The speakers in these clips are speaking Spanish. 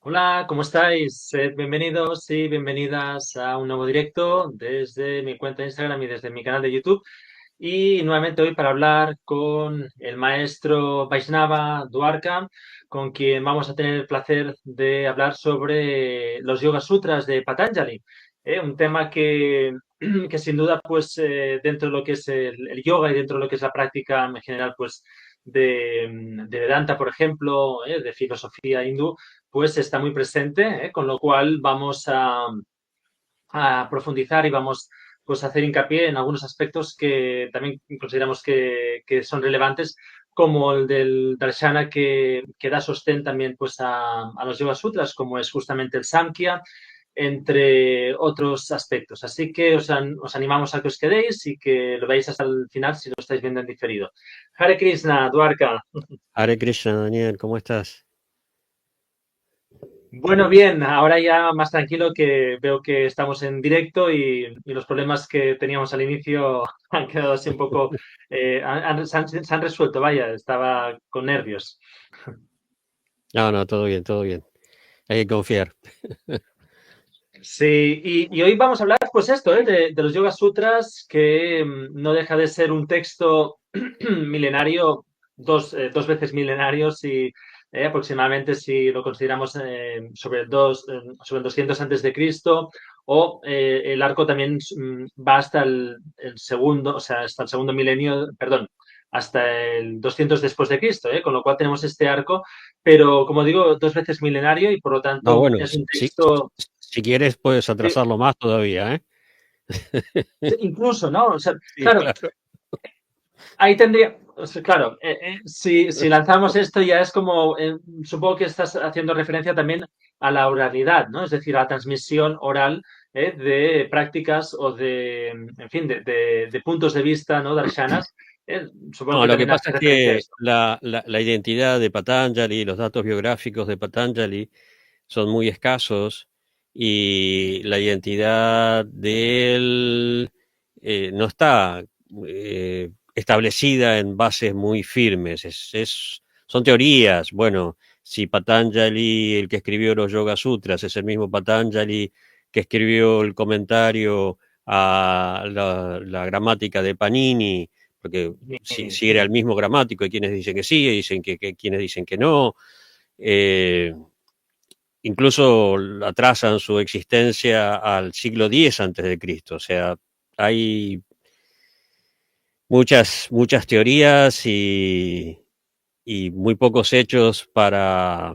Hola, ¿cómo estáis? Sed bienvenidos y bienvenidas a un nuevo directo desde mi cuenta de Instagram y desde mi canal de YouTube. Y nuevamente hoy para hablar con el maestro Vaishnava Dwarka, con quien vamos a tener el placer de hablar sobre los Yoga Sutras de Patanjali. Un tema que sin duda, pues dentro de lo que es el yoga y dentro de lo que es la práctica en general, pues de Vedanta, por ejemplo, de filosofía hindú, pues está muy presente, con lo cual vamos a profundizar y vamos pues a hacer hincapié en algunos aspectos que también consideramos que son relevantes, como el del darshana que da sostén también pues a los Yoga Sutras, como es justamente el Samkhya, entre otros aspectos. Así que os animamos a que os quedéis y que lo veáis hasta el final si lo estáis viendo en diferido. Hare Krishna, Dwarka. Hare Krishna, Daniel, ¿cómo estás? Bueno, bien, ahora ya más tranquilo que veo que estamos en directo y los problemas que teníamos al inicio han quedado así un poco, se han resuelto, vaya, estaba con nervios. No, no, todo bien, todo bien. Hay que confiar. Sí, y hoy vamos a hablar, pues esto, de los Yoga Sutras, que no deja de ser un texto milenario, dos veces milenario, si aproximadamente si lo consideramos sobre el 200 antes de Cristo, o el arco también va hasta el segundo, o sea, hasta el segundo milenio, perdón, hasta el 200 después de Cristo, con lo cual tenemos este arco, pero como digo, dos veces milenario y por lo No, tanto bueno, es un texto. si quieres puedes Sí, atrasarlo más todavía, ¿eh? sí, incluso, ¿no? O sea, Sí, claro, claro. ahí tendría, o sea, claro, si lanzamos esto ya es como, supongo que estás haciendo referencia también a la oralidad, ¿no? Es decir, a la transmisión oral de prácticas o en fin, de puntos de vista, ¿no? Darshanas. Supongo No, que lo que también pasa hace es referencia a que esto. la identidad de Patanjali, los datos biográficos de Patanjali son muy escasos y la identidad de él no está establecida en bases muy firmes. Son teorías. Bueno, si Patanjali, el que escribió los Yoga Sutras, es el mismo Patanjali que escribió el comentario a la gramática de Panini, porque si era el mismo gramático, hay quienes dicen que sí, y dicen quienes dicen que no. Eh, Incluso atrasan su existencia al siglo X antes de Cristo. O sea, hay muchas teorías y muy pocos hechos para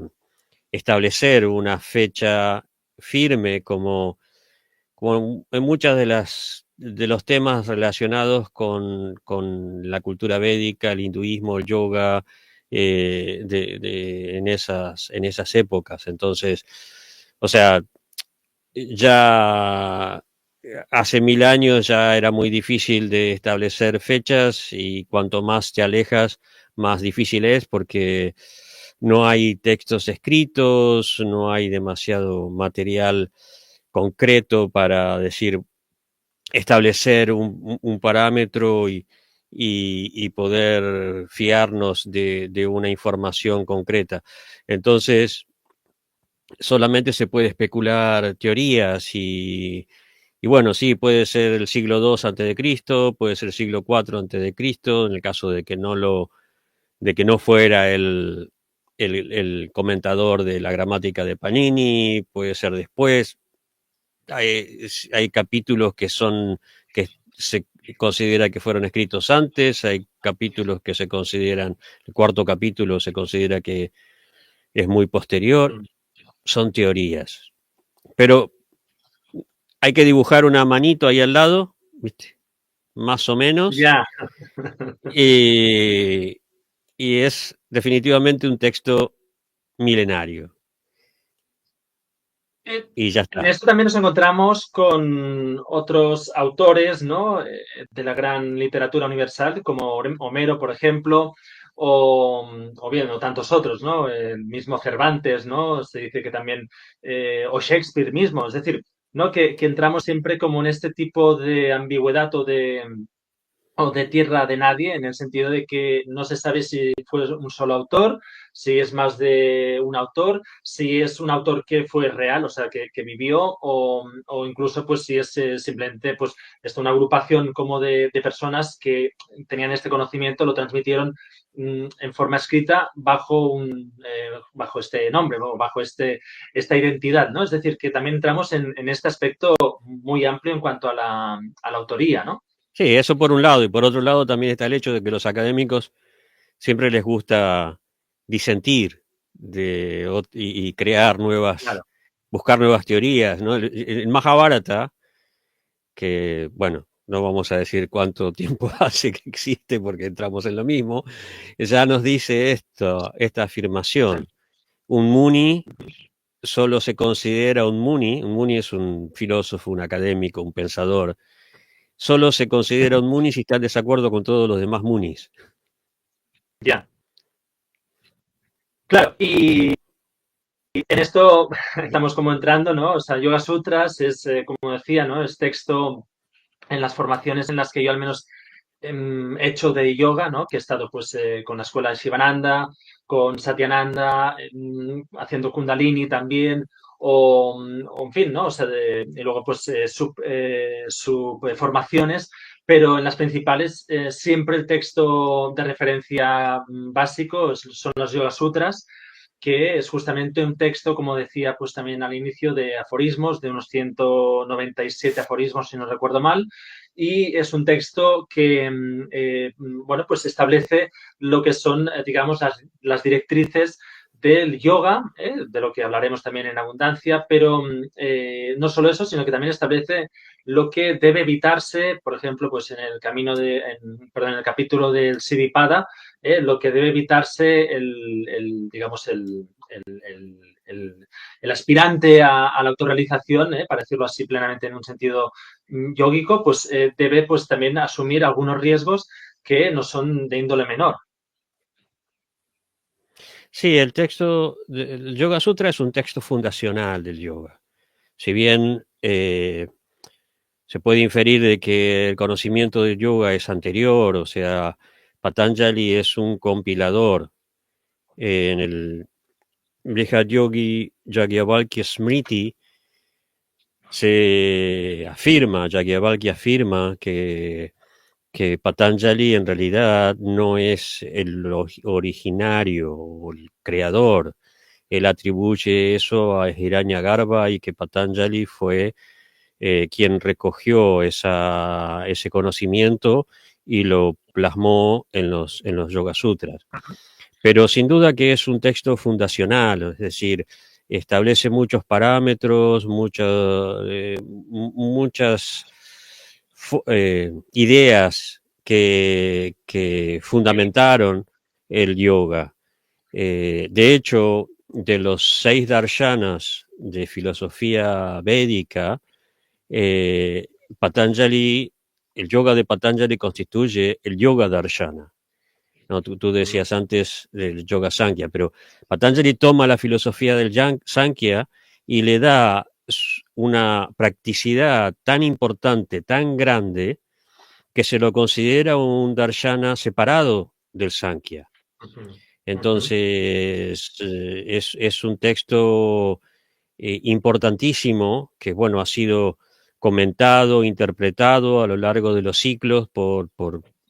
establecer una fecha firme como en muchas de los temas relacionados con la cultura védica, el hinduismo, el yoga, en esas épocas. Entonces, o sea, ya hace 1000 años ya era muy difícil de establecer fechas y cuanto más te alejas, más difícil es porque no hay textos escritos, no hay demasiado material concreto para decir, establecer un parámetro y poder fiarnos de una información concreta. Entonces, solamente se puede especular teorías y bueno, sí, puede ser el siglo II antes de Cristo, puede ser el siglo IV antes de Cristo, en el caso de que de que no fuera el comentador de la gramática de Panini, puede ser después. Hay capítulos que se considera que fueron escritos antes, hay capítulos que se consideran, el cuarto capítulo se considera que es muy posterior, Mm. son teorías. Pero hay que dibujar una manito ahí al lado, ¿viste? Más o menos, Ya. y, y es definitivamente un texto milenario. Y ya En está. esto también nos encontramos con otros autores, ¿no? De la gran literatura universal, como Homero, por ejemplo, o bien, o tantos otros, ¿no? El mismo Cervantes, ¿no? Se dice que también, o Shakespeare mismo, es decir, ¿no? Que entramos siempre como en este tipo de ambigüedad o de tierra de nadie, en el sentido de que no se sabe si fue un solo autor, si es más de un autor, si es un autor que fue real, o sea, que vivió, o, incluso pues si es simplemente pues una agrupación como de personas que tenían este conocimiento, lo transmitieron en forma escrita bajo este nombre, ¿no? Bajo esta identidad, ¿no? Es decir, que también entramos en este aspecto muy amplio en cuanto a la autoría, ¿no? Sí, eso por un lado, y por otro lado también está el hecho de que los académicos siempre les gusta disentir y crear Claro. buscar nuevas teorías, ¿no? El Mahabharata, que bueno, no vamos a decir cuánto tiempo hace que existe porque entramos en lo mismo, ya nos dice esta afirmación. Un Muni solo se considera un Muni es un filósofo, un académico, un pensador, solo se considera un Muni si está en desacuerdo con todos los demás Munis. Ya. Claro, y en esto estamos como entrando, ¿no? O sea, Yoga Sutras es, como decía, ¿no? Es texto en las formaciones en las que yo al menos he hecho de yoga, ¿no? Que he estado pues con la escuela de Shivananda, con Satyananda, haciendo Kundalini también, o en fin, ¿no? O sea, y luego pues formaciones, pero en las principales siempre el texto de referencia básico son los Yoga Sutras, que es justamente un texto, como decía pues también al inicio, de aforismos, de unos 197 aforismos, si no recuerdo mal, y es un texto que, bueno, pues establece lo que son, digamos, las directrices del yoga, de lo que hablaremos también en abundancia, pero no solo eso, sino que también establece lo que debe evitarse, por ejemplo, pues en el perdón, en el capítulo del Siddhipada, lo que debe evitarse digamos, el aspirante a la autorrealización, para decirlo así plenamente en un sentido yógico, pues debe pues también asumir algunos riesgos que no son de índole menor. Sí, el Yoga Sutra es un texto fundacional del yoga. Si bien se puede inferir de que el conocimiento del yoga es anterior, o sea, Patanjali es un compilador en el Brihad Yogi Yajnavalkya Smriti Yajnavalkya afirma que Patanjali en realidad no es el originario o el creador. Él atribuye eso a Hiranyagarbha y que Patanjali fue quien recogió ese conocimiento y lo plasmó en los Yoga Sutras. Pero sin duda que es un texto fundacional, es decir, establece muchos parámetros, muchas ideas que fundamentaron el yoga. De hecho, de los 6 darshanas de filosofía védica, eh, Patanjali, el yoga de Patanjali constituye el yoga darshana. ¿No? Tú decías antes del yoga Sankhya, pero Patanjali toma la filosofía del Sankhya y le da una practicidad tan importante, tan grande, que se lo considera un darshana separado del Sankhya. Entonces, es un texto importantísimo que, bueno, ha sido comentado, interpretado a lo largo de los siglos por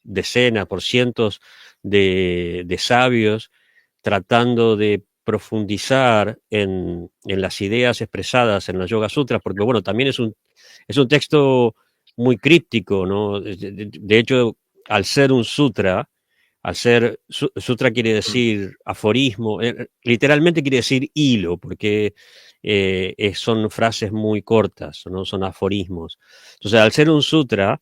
decenas, por cientos de sabios, tratando de profundizar en las ideas expresadas en los Yoga Sutras, porque, bueno, también es un texto muy críptico, ¿no? De hecho, al ser un sutra, sutra quiere decir aforismo, literalmente quiere decir hilo, porque son frases muy cortas, ¿no? Son aforismos. Entonces, al ser un sutra,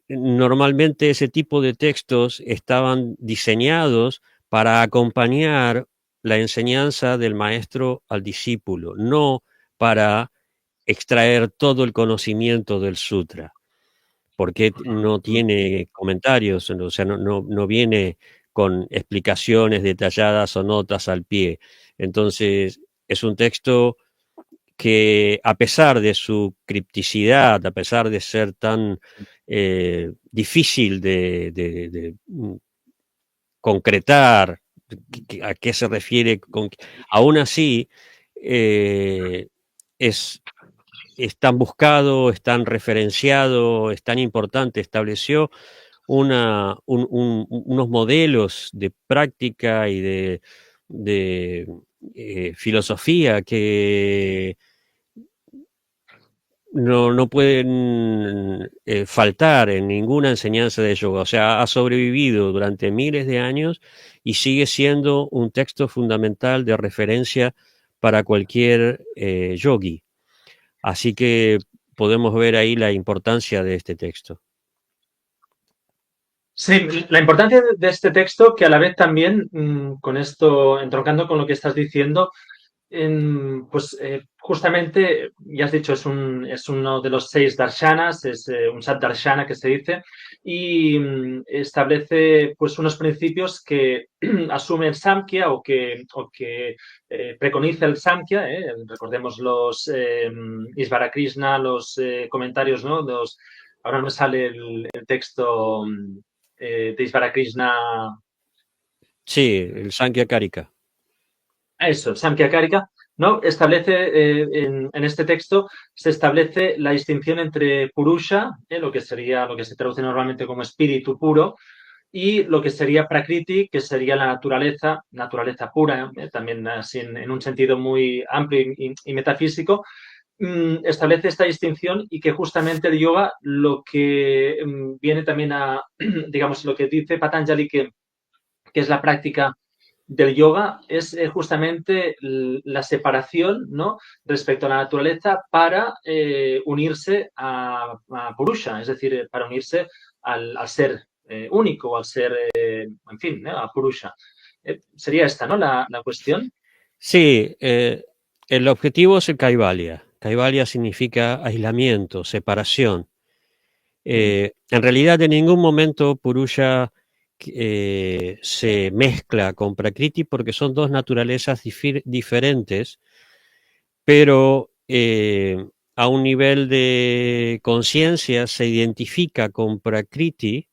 normalmente ese tipo de textos estaban diseñados para acompañar la enseñanza del maestro al discípulo, no para extraer todo el conocimiento del sutra, porque no tiene comentarios, o sea, no viene con explicaciones detalladas o notas al pie. Entonces, es un texto que a pesar de su cripticidad, a pesar de ser tan difícil de concretar a qué se refiere, aún así es, es tan buscado, es tan referenciado, es tan importante, estableció unos modelos de práctica y de filosofía que no pueden faltar en ninguna enseñanza de yoga. O sea, ha sobrevivido durante miles de años y sigue siendo un texto fundamental de referencia para cualquier yogi. Así que podemos ver ahí la importancia de este texto. Sí, la importancia de este texto, que a la vez también, con esto, entroncando con lo que estás diciendo, pues justamente, ya has dicho, es uno de los 6 darshanas, es un Satdarshana que se dice, y establece pues unos principios que asume el Samkhya o que preconiza el Samkhya. Recordemos los Isvara Krishna, los comentarios, ¿no? Ahora no me sale el texto de Isvara Krishna. Sí, el Sankhya Karika. Eso, Samkhya Karika, ¿no? Establece, en este texto, se establece la distinción entre Purusha, lo que sería, lo que se traduce normalmente como espíritu puro, y lo que sería Prakriti, que sería la naturaleza, naturaleza pura, también así en un sentido muy amplio y metafísico. Establece esta distinción y que justamente el yoga lo que viene también a, digamos, lo que dice Patanjali, que es la práctica del yoga, es justamente la separación, ¿no? Respecto a la naturaleza para unirse a Purusha, es decir, para unirse al ser único, al ser, en fin, ¿no? A Purusha. Sería esta, ¿no? La cuestión. Sí, el objetivo es el Kaivalya. Kaivalya significa aislamiento, separación. Mm. En realidad, en ningún momento Purusha se mezcla con Prakriti porque son dos naturalezas diferentes, pero a un nivel de conciencia se identifica con Prakriti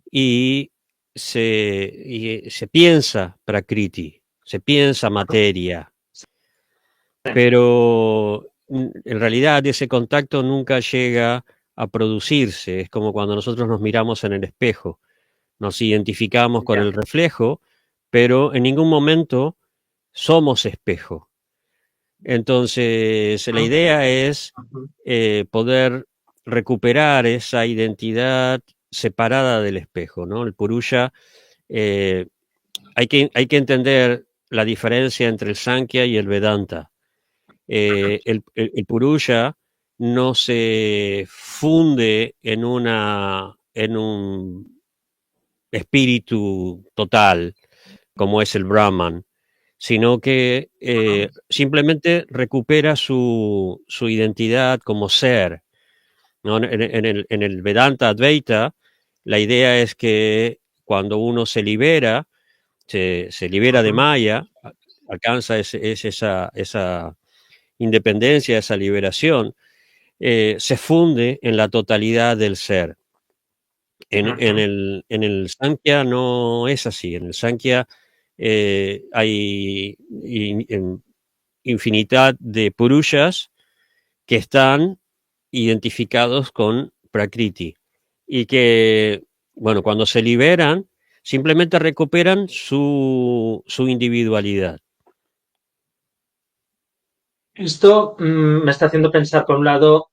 y se piensa Prakriti, se piensa materia, pero en realidad ese contacto nunca llega a producirse. Es como cuando nosotros nos miramos en el espejo, nos identificamos con Ya. el reflejo, pero en ningún momento somos espejo. Entonces, la Ujú, idea es ujú. poder recuperar esa identidad separada del espejo, ¿no? El Purusha, eh, hay que entender la diferencia entre el Sankhya y el Vedanta. El Purusha no se funde en un espíritu total, como es el Brahman, sino que simplemente recupera su identidad como ser, ¿no? En el Vedanta Advaita, la idea es que cuando uno se libera, se libera de Ujú. Maya, alcanza esa independencia, esa liberación, se funde en la totalidad del ser. Ujú. En el Sankhya no es así. En el Sankhya hay infinidad de Purushas que están identificados con Prakriti y que, bueno, cuando se liberan, simplemente recuperan su individualidad. Esto me está haciendo pensar, por un lado,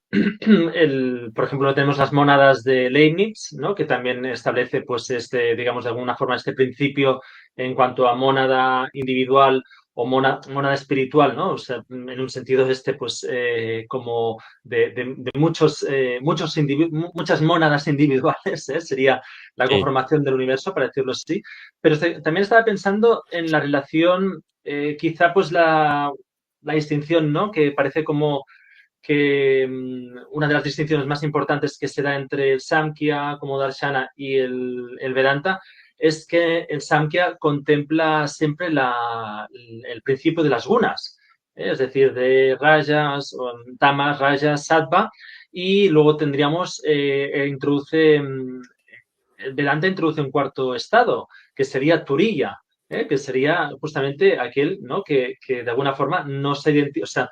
por ejemplo, tenemos las mónadas de Leibniz, ¿no? Que también establece, pues, digamos, de alguna forma, este principio en cuanto a mónada individual o mónada espiritual, ¿no? O sea, en un sentido pues, como de muchas mónadas individuales, ¿eh? Sería la Sí, conformación del universo, para decirlo así. Pero también estaba pensando en la relación, quizá, pues, la distinción, ¿no? Que parece como que una de las distinciones más importantes que se da entre el Samkhya como Darshana y el Vedanta es que el Samkhya contempla siempre el principio de las gunas. es decir, de Rajas, o Tamas, Rajas, Sattva, y luego tendríamos, Vedanta introduce un cuarto estado, que sería Turiya, que sería justamente aquel, ¿no? que de alguna forma no se identifica, o sea,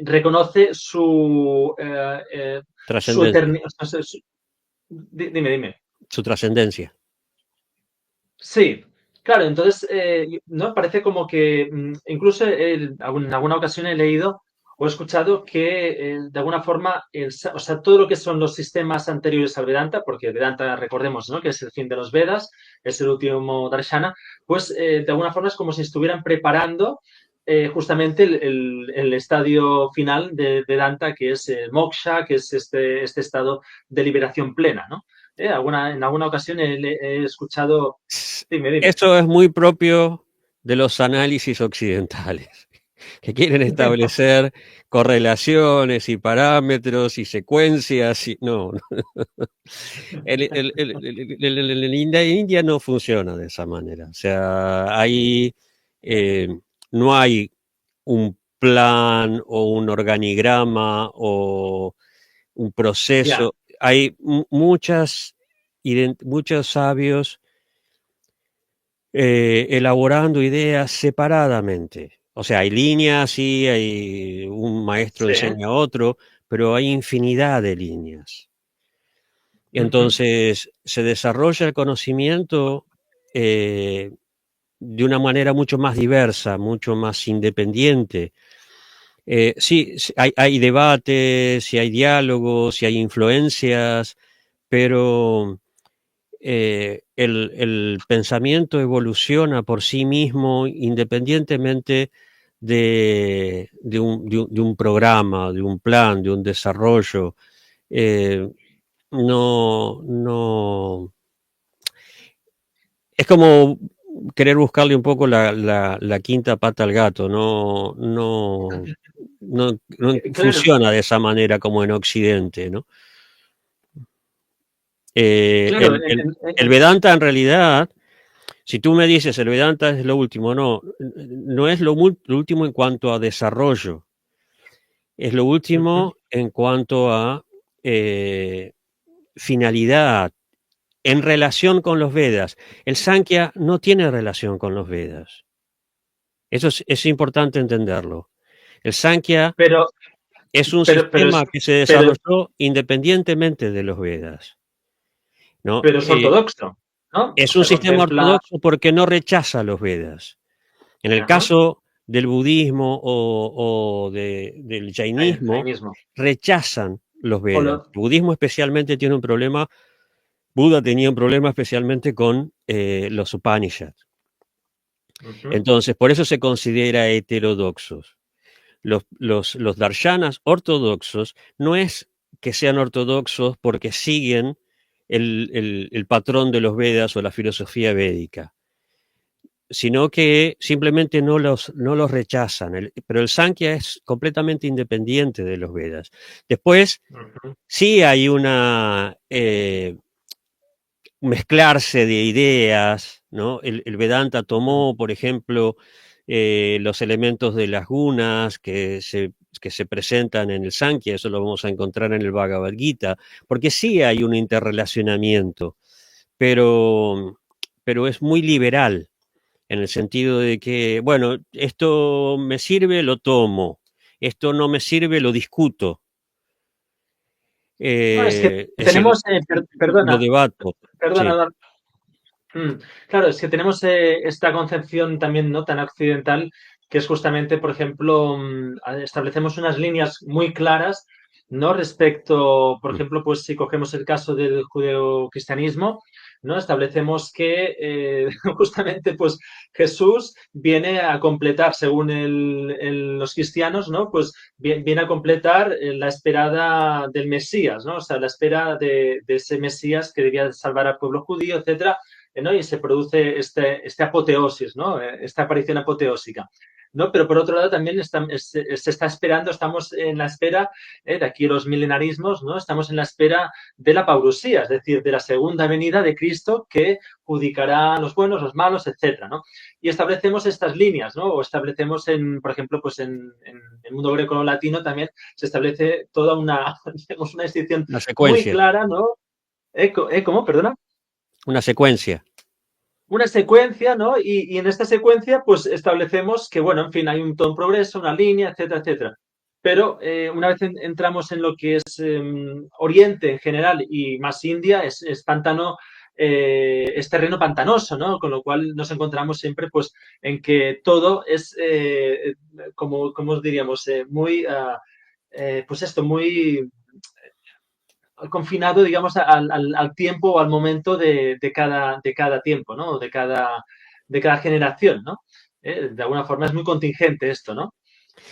reconoce su Trascendencia, eternidad. O sea, dime, dime. su trascendencia. Sí, claro, entonces, ¿no? Parece como que incluso en alguna ocasión he leído o he escuchado que de alguna forma, o sea, todo lo que son los sistemas anteriores al Vedanta, porque Vedanta, recordemos, ¿no? Que es el fin de los Vedas, es el último Darshana, pues de alguna forma es como si estuvieran preparando justamente el estadio final de Vedanta, que es el moksha, que es este estado de liberación plena, ¿no? En alguna ocasión he escuchado. Dime, dime. Eso es muy propio de los análisis occidentales, que quieren establecer correlaciones y parámetros y secuencias. No, no. En India no funciona de esa manera. O sea, eh, no hay un plan o un organigrama o un Ya, proceso. Hay muchos sabios elaborando ideas separadamente. O sea, hay líneas, sí, hay un maestro sí. enseña a otro, pero hay infinidad de líneas. Ujú. Entonces, se desarrolla el conocimiento eh, de una manera mucho más diversa, mucho más independiente. Sí, sí, hay debates, sí hay diálogos, sí hay influencias, pero el pensamiento evoluciona por sí mismo independientemente de un programa, de un plan, de un desarrollo. Eh, no, no, es como querer buscarle un poco la quinta pata al gato, no Claro, funciona de esa manera como en Occidente, ¿no? claro. El Vedanta en realidad, si tú me dices el Vedanta es lo último, no, no es lo último en cuanto a desarrollo, es lo Ujú. último en cuanto a eh, finalidad, en relación con los Vedas. El Sankhya no tiene relación con los Vedas. Eso es importante entenderlo. El Sankhya Pero, es un pero sistema que se pero, desarrolló independientemente de los Vedas, ¿no? pero es ortodoxo, ¿no? O Es un sea, sistema contempla. ortodoxo porque no rechaza los Vedas. En el Ajá, caso del budismo del ahí jainismo, mismo. rechazan los O Vedas. lo- El budismo especialmente tiene un problema, Buda tenía un problema especialmente con los Upanishads. Ujú. Entonces, por eso se considera heterodoxos. Los darshanas ortodoxos no es que sean ortodoxos porque siguen el patrón de los Vedas o la filosofía védica, sino que simplemente no los rechazan. Pero el Sankhya es completamente independiente de los Vedas. Después, Ujú. sí hay una mezclarse de ideas, ¿no? El Vedanta Mm. tomó, por ejemplo, los elementos de las gunas que se presentan en el Sankhya, eso lo vamos a encontrar en el Bhagavad Gita, porque sí hay un interrelacionamiento, pero es muy liberal en el sentido de que, bueno, esto me sirve, lo tomo, esto no me sirve, lo discuto, No, es que es decir, tenemos, lo perdona, debato, sí. perdona. Claro, es que tenemos esta concepción también no tan occidental, que es justamente, por ejemplo, establecemos unas líneas muy claras, ¿no? Respecto, por Mm. ejemplo, pues si cogemos el caso del judeocristianismo, ¿no? Establecemos que justamente, pues Jesús viene a completar, según los cristianos, ¿no? Pues viene a completar la esperada del Mesías, ¿no? O sea, la espera de ese Mesías que debía salvar al pueblo judío, etcétera, ¿no? Y se produce este apoteosis, ¿no? Esta aparición apoteósica. ¿no? Pero por otro lado también se está esperando, estamos en la espera, de aquí los milenarismos, ¿no? Estamos en la espera de la paurusía, es decir, de la segunda venida de Cristo que judicará a los buenos, los malos, etcétera, ¿no? Y establecemos estas líneas, ¿no? O establecemos por ejemplo, pues en el mundo greco-latino también se establece toda una, digamos, una distinción Una muy secuencia, clara, ¿no? ¿Cómo? Perdona. una secuencia. Una secuencia, ¿no? Y en esta secuencia, pues establecemos que, bueno, en fin, hay todo un progreso, una línea, etcétera, etcétera. Pero una vez entramos en lo que es Oriente en general y más India, es pantano, es terreno pantanoso, ¿no? Con lo cual nos encontramos siempre, pues, en que todo es, como diríamos, muy, pues esto, muy confinado, digamos, al tiempo o al momento de cada tiempo, ¿no? De cada generación, ¿no? De alguna forma es muy contingente esto, ¿no?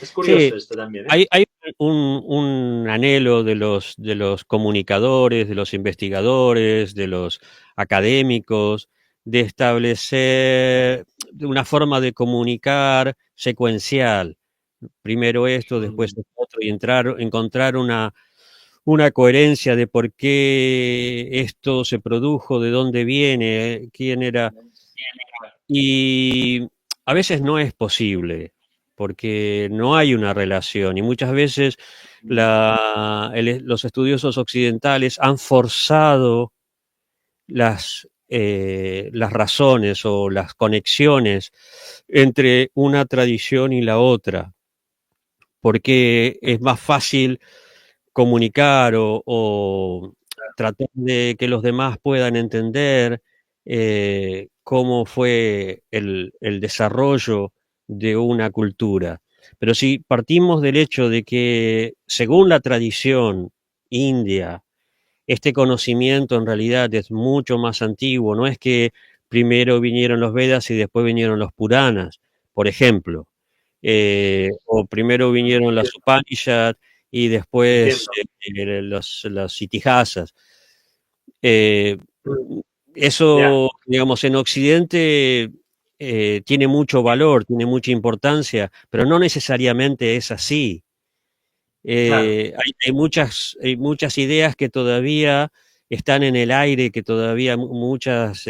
Es curioso Sí, esto también, ¿eh? hay un anhelo de los comunicadores, de los investigadores, de los académicos, de establecer una forma de comunicar secuencial. Primero esto, después Mm, esto otro, y encontrar una coherencia de por qué esto se produjo, de dónde viene, quién era. Y a veces no es posible, porque no hay una relación. Y muchas veces los estudiosos occidentales han forzado las razones o las conexiones entre una tradición y la otra, porque es más fácil comunicar o tratar de que los demás puedan entender cómo fue el desarrollo de una cultura. Pero si partimos del hecho de que, según la tradición india, este conocimiento en realidad es mucho más antiguo, no es que primero vinieron los Vedas y después vinieron los Puranas, por ejemplo, o primero vinieron las Upanishads y después entiendo. los Itihasas. Eh, Ya, Eso, digamos, en Occidente tiene mucho valor, tiene mucha importancia, pero no necesariamente es así. claro, Hay muchas ideas que todavía están en el aire, que todavía muchas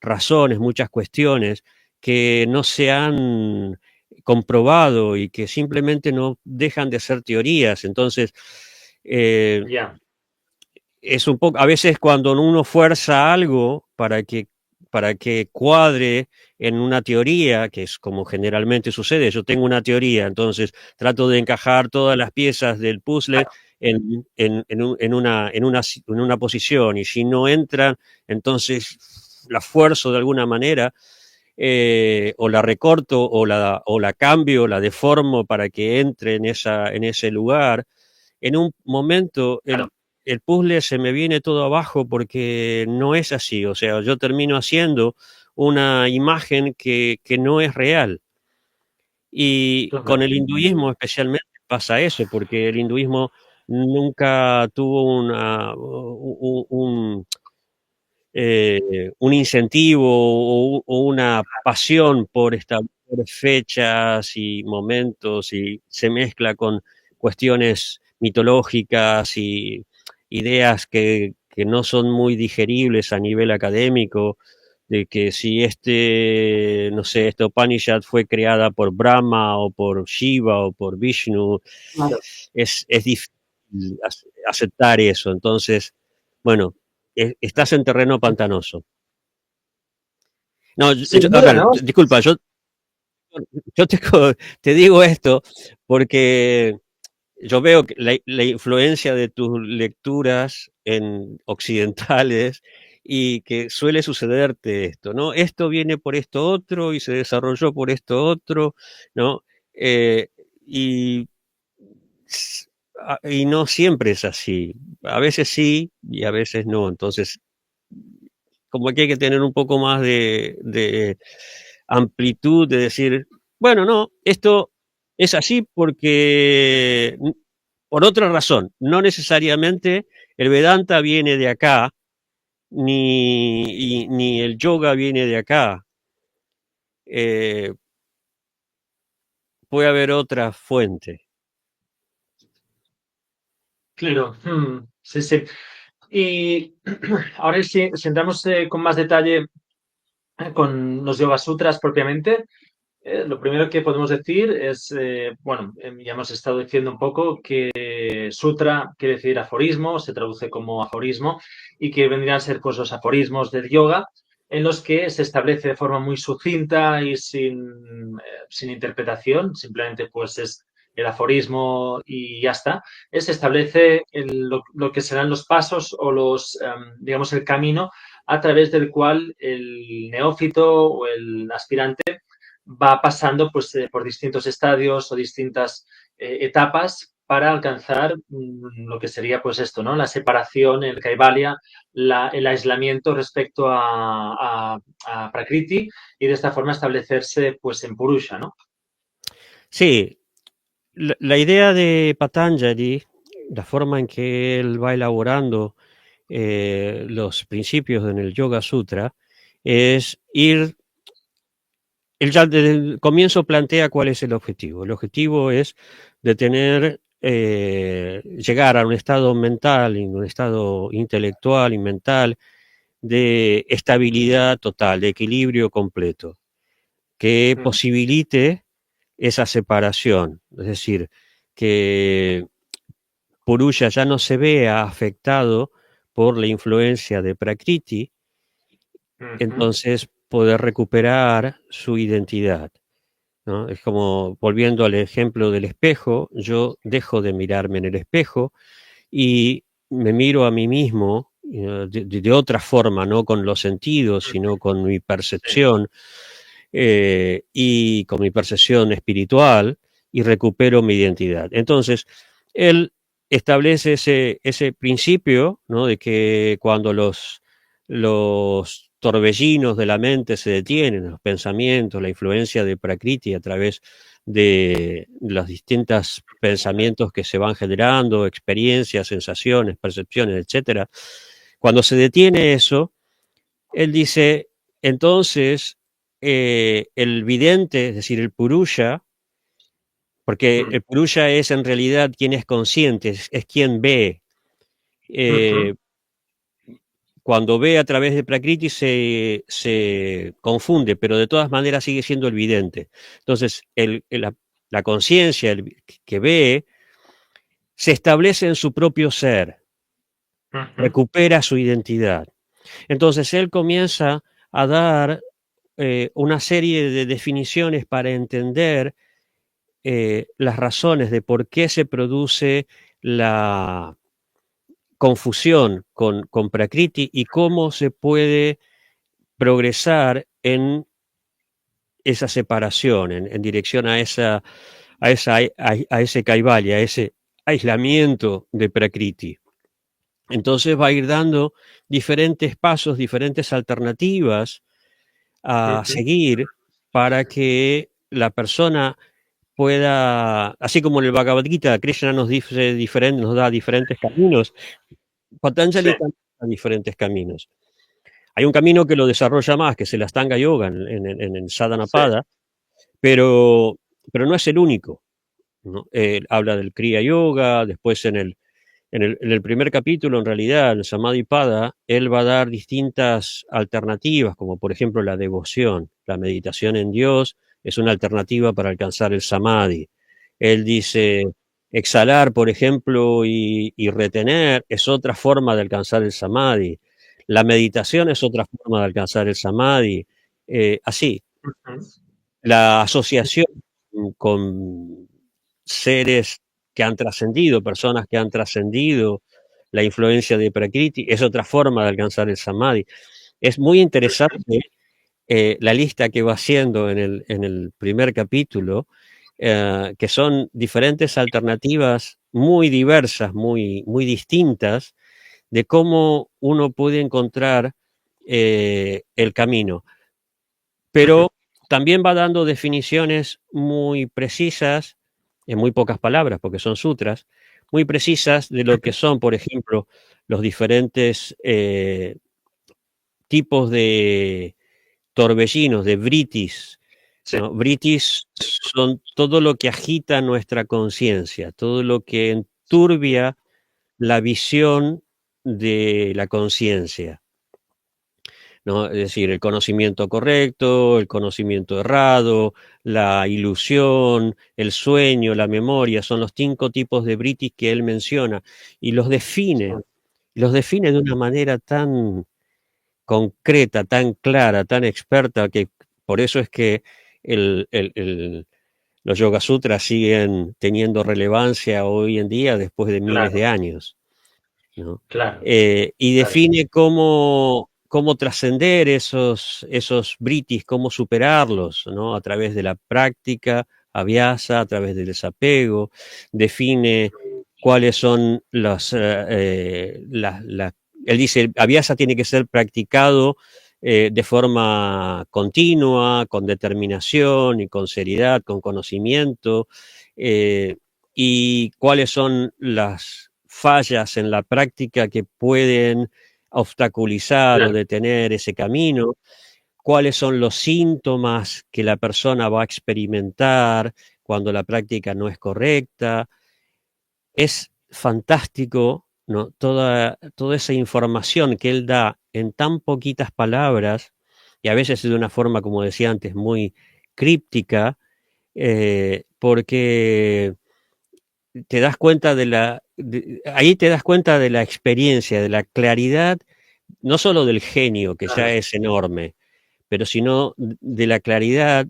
razones, muchas cuestiones que no se han comprobado y que simplemente no dejan de ser teorías. Entonces, eh, ya, es un poco, a veces cuando uno fuerza algo para que cuadre en una teoría, que es como generalmente sucede, yo tengo una teoría, entonces trato de encajar todas las piezas del puzzle en una posición, y si no entran, entonces la fuerzo de alguna manera, o la recorto o la cambio, la deformo para que entre en ese lugar. En un momento claro, el puzzle se me viene todo abajo porque no es así. O sea, yo termino haciendo una imagen que no es real. Y con claro, el hinduismo especialmente pasa eso, porque el hinduismo nunca tuvo un incentivo o una pasión por establecer fechas y momentos, y se mezcla con cuestiones mitológicas y ideas que no son muy digeribles a nivel académico, de que si no sé, esta Upanishad fue creada por Brahma o por Shiva o por Vishnu, claro. es difícil aceptar eso. Entonces, bueno, estás en terreno pantanoso. No, Sin a duda, ver, ¿no? disculpa, yo te digo esto porque yo veo que la influencia de tus lecturas en occidentales, y que suele sucederte esto, ¿no? Esto viene por esto otro y se desarrolló por esto otro, ¿no? Eh, y, y no siempre es así. A veces sí y a veces no. Entonces, como que hay que tener un poco más de amplitud, de decir, bueno, no, esto es así porque, por otra razón, no necesariamente el Vedanta viene de acá, ni el yoga viene de acá. Eh, puede haber otra fuente. Claro, sí, sí. Y ahora si entramos con más detalle con los Yoga Sutras propiamente, lo primero que podemos decir es, bueno, ya hemos estado diciendo un poco que sutra quiere decir aforismo, se traduce como aforismo, y que vendrían a ser pues los aforismos del yoga, en los que se establece de forma muy sucinta y sin interpretación, simplemente pues es el aforismo y ya está. Se establece lo que serán los pasos o digamos, el camino a través del cual el neófito o el aspirante va pasando pues, por distintos estadios o distintas etapas para alcanzar lo que sería pues esto, ¿no? La separación, el Kaivalya, el aislamiento respecto a Prakriti y de esta forma establecerse pues en Purusha, ¿no? Sí, la idea de Patanjali, la forma en que él va elaborando los principios en el Yoga Sutra, es ir, él ya desde el comienzo plantea cuál es el objetivo. El objetivo es de tener, llegar a un estado mental, un estado intelectual y mental de estabilidad total, de equilibrio completo, que posibilite esa separación, es decir, que Purusha ya no se vea afectado por la influencia de Prakriti, entonces poder recuperar su identidad, ¿no? Es como, volviendo al ejemplo del espejo, yo dejo de mirarme en el espejo y me miro a mí mismo de otra forma, no con los sentidos, sino con mi Sí. percepción y con mi percepción espiritual, y recupero mi identidad. Entonces, él establece ese principio, ¿no? De que cuando los torbellinos de la mente se detienen, los pensamientos, la influencia de Prakriti a través de los distintos pensamientos que se van generando, experiencias, sensaciones, percepciones, etcétera. Cuando se detiene eso, él dice, entonces, el vidente, es decir, el purusha, porque el purusha es en realidad quien es consciente, es quien ve. Eh, Cuando ve a través de Prakriti se confunde, pero de todas maneras sigue siendo el vidente. Entonces, la conciencia que ve se establece en su propio ser, recupera su identidad. Entonces, él comienza a dar una serie de definiciones para entender las razones de por qué se produce la confusión con Prakriti y cómo se puede progresar en esa separación, en dirección a ese Kaivalya, a ese aislamiento de Prakriti. Entonces va a ir dando diferentes pasos, diferentes alternativas a seguir para que la persona pueda, así como en el Bhagavad Gita, Krishna nos dice nos da diferentes caminos, Patanjali también da diferentes caminos. Hay un camino que lo desarrolla más, que es el Astanga Yoga en el Sadhanapada, pero no es el único, ¿no? Habla del Kriya Yoga, después en el primer capítulo, en realidad, en el Samadhipada, él va a dar distintas alternativas, como por ejemplo la devoción, la meditación en Dios es una alternativa para alcanzar el Samadhi. Él dice, exhalar, por ejemplo, y retener es otra forma de alcanzar el Samadhi. La meditación es otra forma de alcanzar el Samadhi. Así, la asociación con seres que han trascendido, personas que han trascendido la influencia de Prakriti, es otra forma de alcanzar el Samadhi. Es muy interesante la lista que va haciendo en el primer capítulo, que son diferentes alternativas muy diversas, muy distintas, de cómo uno puede encontrar el camino. Pero también va dando definiciones muy precisas, en muy pocas palabras, porque son sutras, muy precisas de lo que son, por ejemplo, los diferentes tipos de torbellinos, de vritis, sí, ¿no? Britis son todo lo que agita nuestra conciencia, todo lo que enturbia la visión de la conciencia, ¿no? Es decir, el conocimiento correcto, el conocimiento errado, la ilusión, el sueño, la memoria, son los 5 tipos de Britis que él menciona y sí, los define de una manera tan concreta, tan clara, tan experta, que por eso es que el, el, el, los Yoga Sutras siguen teniendo relevancia hoy en día después de miles de claro, años, ¿no? claro, Y claro, define cómo trascender esos britis, cómo superarlos, ¿no? A través de la práctica, abhyasa, a través del desapego, define cuáles son él dice, el abhyasa tiene que ser practicado de forma continua, con determinación y con seriedad, con conocimiento, eh, y cuáles son las fallas en la práctica que pueden obstaculizar o claro, detener ese camino, cuáles son los síntomas que la persona va a experimentar cuando la práctica no es correcta. Es fantástico, ¿no? Toda esa información que él da en tan poquitas palabras y a veces de una forma, como decía antes, muy críptica, porque te das cuenta ahí te das cuenta de la experiencia, de la claridad, no solo del genio, que ya claro, es enorme, pero sino de la claridad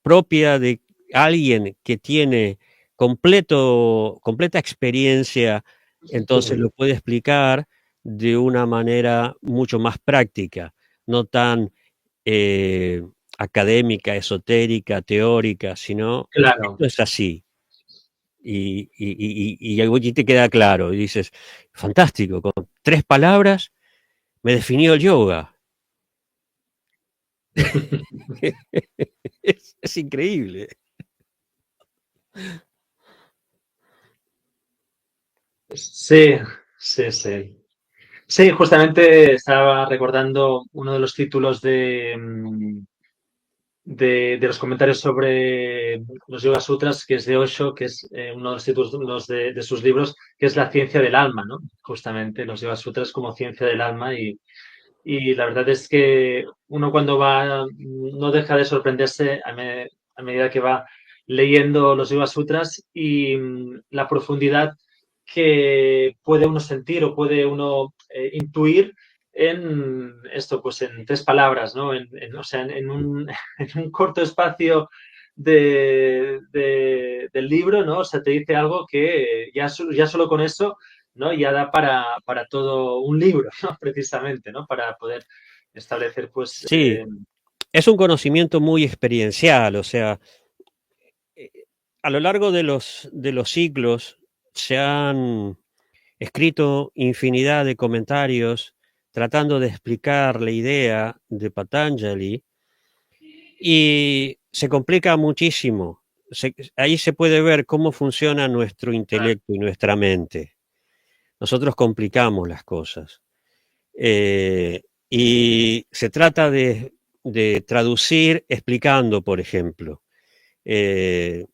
propia de alguien que tiene completa experiencia, entonces sí, lo puede explicar de una manera mucho más práctica, no tan eh, académica, esotérica, teórica, sino claro. esto es así. Y algo allí te queda claro, y dices, fantástico, con 3 palabras me definió el yoga. Es increíble. Sí, sí, sí. Sí, justamente estaba recordando uno de los títulos de los comentarios sobre los Yoga Sutras, que es de Osho, que es uno de los títulos de sus libros, que es la ciencia del alma, ¿no? Justamente los Yoga Sutras como ciencia del alma y la verdad es que uno cuando va, no deja de sorprenderse a medida que va leyendo los Yoga Sutras y la profundidad que puede uno sentir o puede uno intuir en esto, pues en 3 palabras, ¿no? O sea, en un corto espacio del libro, ¿no? O sea, te dice algo que ya solo con eso, ¿no? Ya da para todo un libro, ¿no? Precisamente, ¿no? Para poder establecer, pues, Sí, es un conocimiento muy experiencial, o sea, eh, a lo largo de los siglos se han escrito infinidad de comentarios tratando de explicar la idea de Patanjali y se complica muchísimo. Ahí se puede ver cómo funciona nuestro intelecto y nuestra mente. Nosotros complicamos las cosas. Y se trata de traducir explicando, por ejemplo. Eh,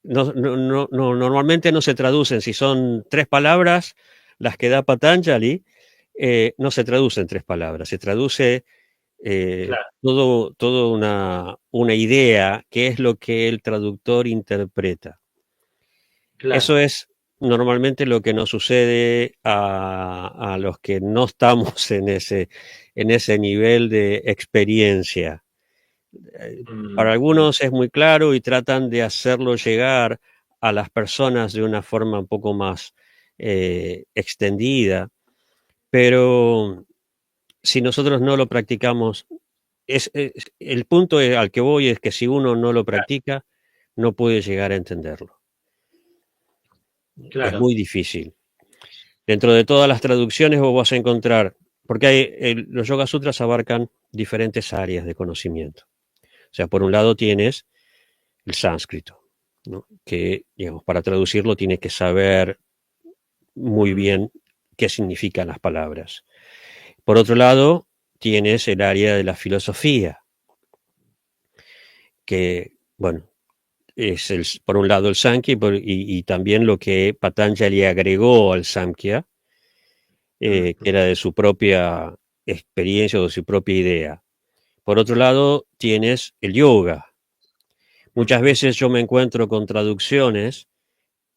normalmente no se traducen, si son 3 palabras, las que da Patanjali, no se traducen 3 palabras, se traduce claro, todo una idea que es lo que el traductor interpreta. Eso claro, es normalmente lo que nos sucede a los que no estamos en ese nivel de experiencia. Para mm, algunos es muy claro y tratan de hacerlo llegar a las personas de una forma un poco más extendida, pero si nosotros no lo practicamos, el punto al que voy es que si uno no lo claro, practica, no puede llegar a entenderlo. Es claro, muy difícil. Dentro de todas las traducciones vos vas a encontrar, porque los Yoga Sutras abarcan diferentes áreas de conocimiento. O sea, por un lado tienes el sánscrito, ¿no? Que, digamos, para traducirlo tienes que saber muy mm, bien qué significan las palabras. Por otro lado, tienes el área de la filosofía. que, bueno, es por un lado el Samkhya y también lo que Patanjali agregó al Samkhya, que era de su propia experiencia o de su propia idea. Por otro lado, tienes el yoga. Muchas veces yo me encuentro con traducciones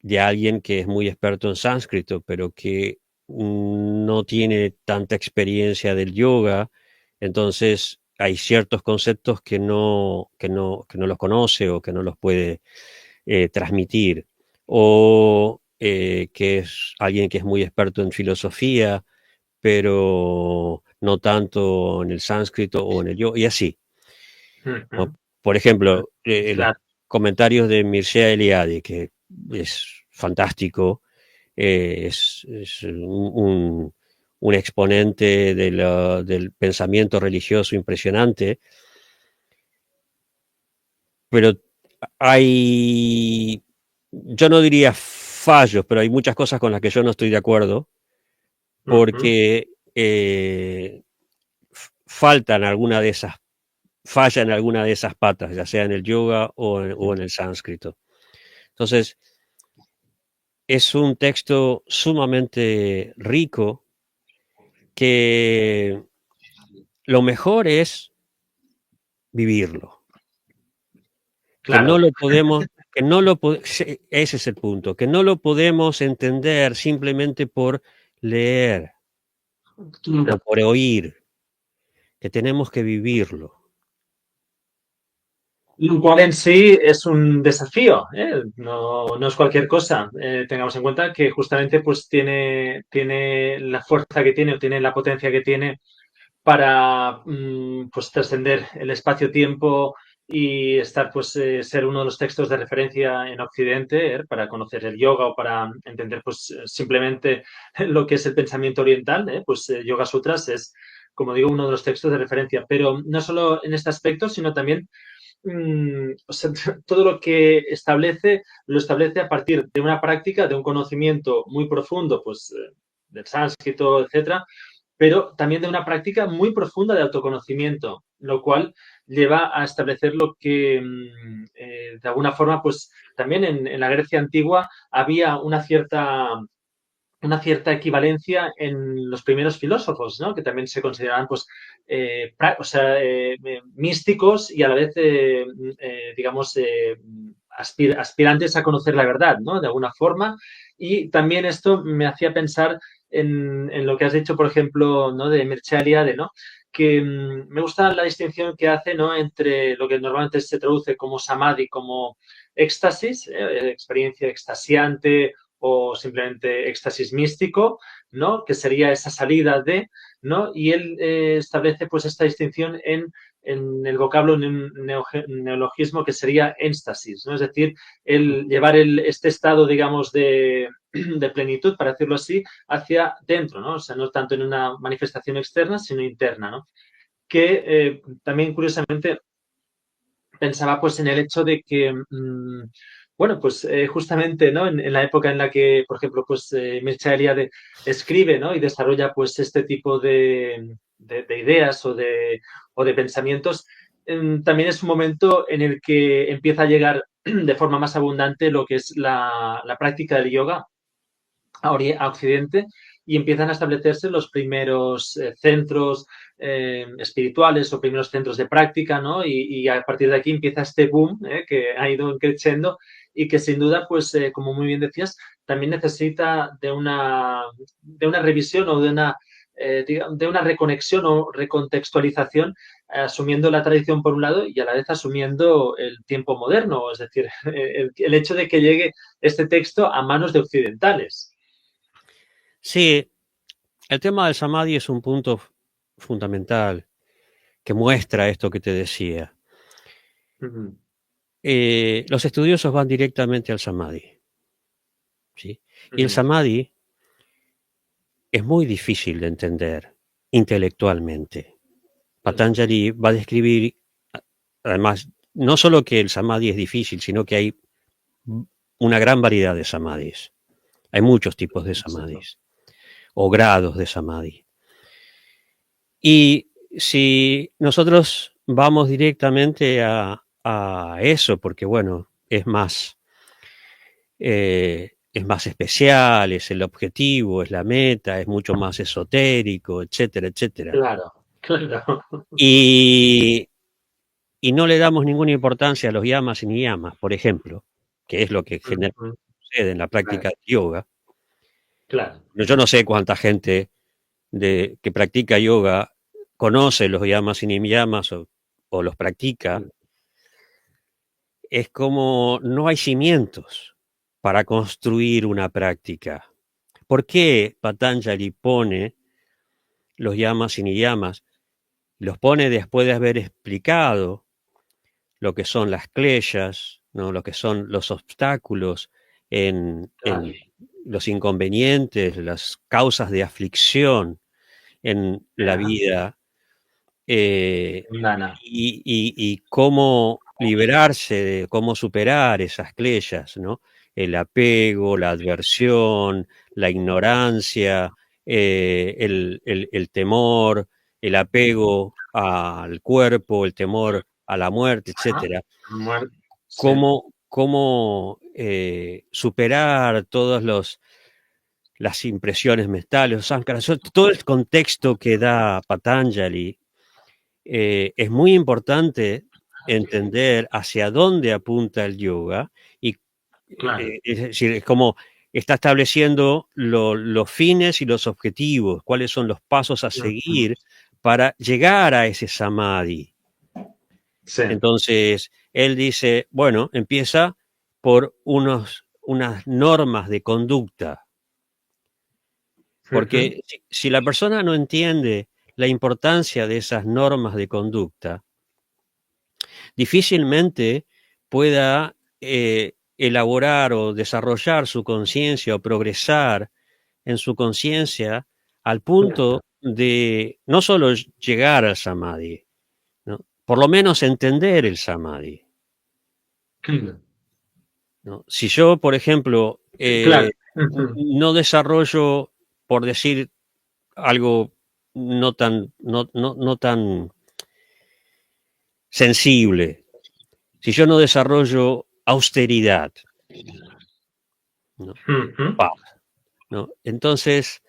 de alguien que es muy experto en sánscrito, pero que no tiene tanta experiencia del yoga, entonces hay ciertos conceptos que no los conoce o que no los puede transmitir, o que es alguien que es muy experto en filosofía, pero no tanto en el sánscrito o en el yoga, y así. Por ejemplo, los Claro. comentarios de Mircea Eliade, que es fantástico, es un exponente del pensamiento religioso impresionante, pero hay, yo no diría fallos, pero hay muchas cosas con las que yo no estoy de acuerdo, porque faltan alguna de esas, falla en alguna de esas patas, ya sea en el yoga o en el sánscrito. Entonces, es un texto sumamente rico que lo mejor es vivirlo, que no Claro. lo podemos, ese es el punto, que no lo podemos entender simplemente por leer o por oír, que tenemos que vivirlo. Lo cual en sí es un desafío, ¿eh? No, no es cualquier cosa. Tengamos en cuenta que justamente pues tiene la fuerza que tiene o tiene la potencia que tiene para pues trascender el espacio-tiempo y estar pues ser uno de los textos de referencia en Occidente, para conocer el yoga o para entender pues simplemente lo que es el pensamiento oriental, pues Yoga Sutras es, como digo, uno de los textos de referencia, pero no solo en este aspecto, sino también o sea, todo lo que establece, lo establece a partir de una práctica, de un conocimiento muy profundo, pues del sánscrito, etcétera, pero también de una práctica muy profunda de autoconocimiento, lo cual lleva a establecer lo que de alguna forma, pues también en la Grecia antigua había una cierta equivalencia en los primeros filósofos, ¿no? Que también se consideraban, pues, místicos y a la vez, digamos, aspirantes a conocer la verdad, ¿no? De alguna forma. Y también esto me hacía pensar en lo que has dicho, por ejemplo, ¿no? De Mircea Eliade, ¿no? Que me gusta la distinción que hace, ¿no? Entre lo que normalmente se traduce como samadhi, como éxtasis, experiencia extasiante o simplemente éxtasis místico, ¿no? Que sería esa salida de, ¿no? Y él establece pues esta distinción en el vocablo neologismo que sería éxtasis, ¿no? Es decir, el llevar este estado, digamos, de plenitud, para decirlo así, hacia dentro, ¿no? O sea, no tanto en una manifestación externa, sino interna, ¿no? Que también, curiosamente, pensaba pues en el hecho de que, bueno, pues justamente, ¿no? En la época en la que, por ejemplo, pues Mircea Eliade escribe, ¿no? Y desarrolla pues este tipo de ideas o de pensamientos, también es un momento en el que empieza a llegar de forma más abundante lo que es la práctica del yoga a Occidente y empiezan a establecerse los primeros centros espirituales o primeros centros de práctica, ¿no? Y a partir de aquí empieza este boom que ha ido creciendo y que sin duda, pues como muy bien decías, también necesita de una revisión o de una reconexión o recontextualización, asumiendo la tradición por un lado y a la vez asumiendo el tiempo moderno, es decir, el hecho de que llegue este texto a manos de occidentales. Sí, el tema del samadhi es un punto fundamental que muestra esto que te decía. Ujú, Los estudiosos van directamente al samadhi, ¿sí? Y el ujú, samadhi es muy difícil de entender intelectualmente. Patanjali va a describir, además, no solo que el samadhi es difícil, sino que hay una gran variedad de samadhis. Hay muchos tipos de exacto. samadhis o grados de samadhi. Y si nosotros vamos directamente a eso, porque bueno, es más especial, es el objetivo, es la meta, es mucho más esotérico, etcétera, etcétera. Claro, claro. Y, y no le damos ninguna importancia a los yamas y niyamas, por ejemplo, que es lo que generalmente Ujú. sucede en la práctica Claro, de yoga. claro. Yo no sé cuánta gente que practica yoga conoce los yamas y niyamas o los practica. Es como no hay cimientos para construir una práctica. ¿Por qué Patanjali pone los yamas y niyamas? Los pone después de haber explicado lo que son las kleshas, ¿no? Lo que son los obstáculos Claro. en los inconvenientes, las causas de aflicción en la Ya, vida, eh, mundana. y cómo liberarse, de cómo superar esas kleshas, ¿no? El apego, la adversión, la ignorancia, el temor, el apego al cuerpo, el temor a la muerte, Ajá. etcétera. Muerte. Sí. Cómo superar todas las impresiones mentales, los sankaras, todo el contexto que da Patanjali. Es muy importante entender hacia dónde apunta el yoga y Claro. es decir, es como está estableciendo los fines y los objetivos, cuáles son los pasos a Ujú. seguir para llegar a ese samadhi. Sí. Entonces, él dice, bueno, empieza por unas normas de conducta, Ujú. porque si la persona no entiende la importancia de esas normas de conducta, difícilmente pueda elaborar o desarrollar su conciencia o progresar en su conciencia al punto de no solo llegar al samadhi, ¿no? Por lo menos entender el samadhi, Claro. ¿no? Si yo, por ejemplo, Claro. Ujú. no desarrollo, por decir algo no tan sensible, si yo no desarrollo austeridad, ¿no? Ujú. Paz, ¿no? Entonces,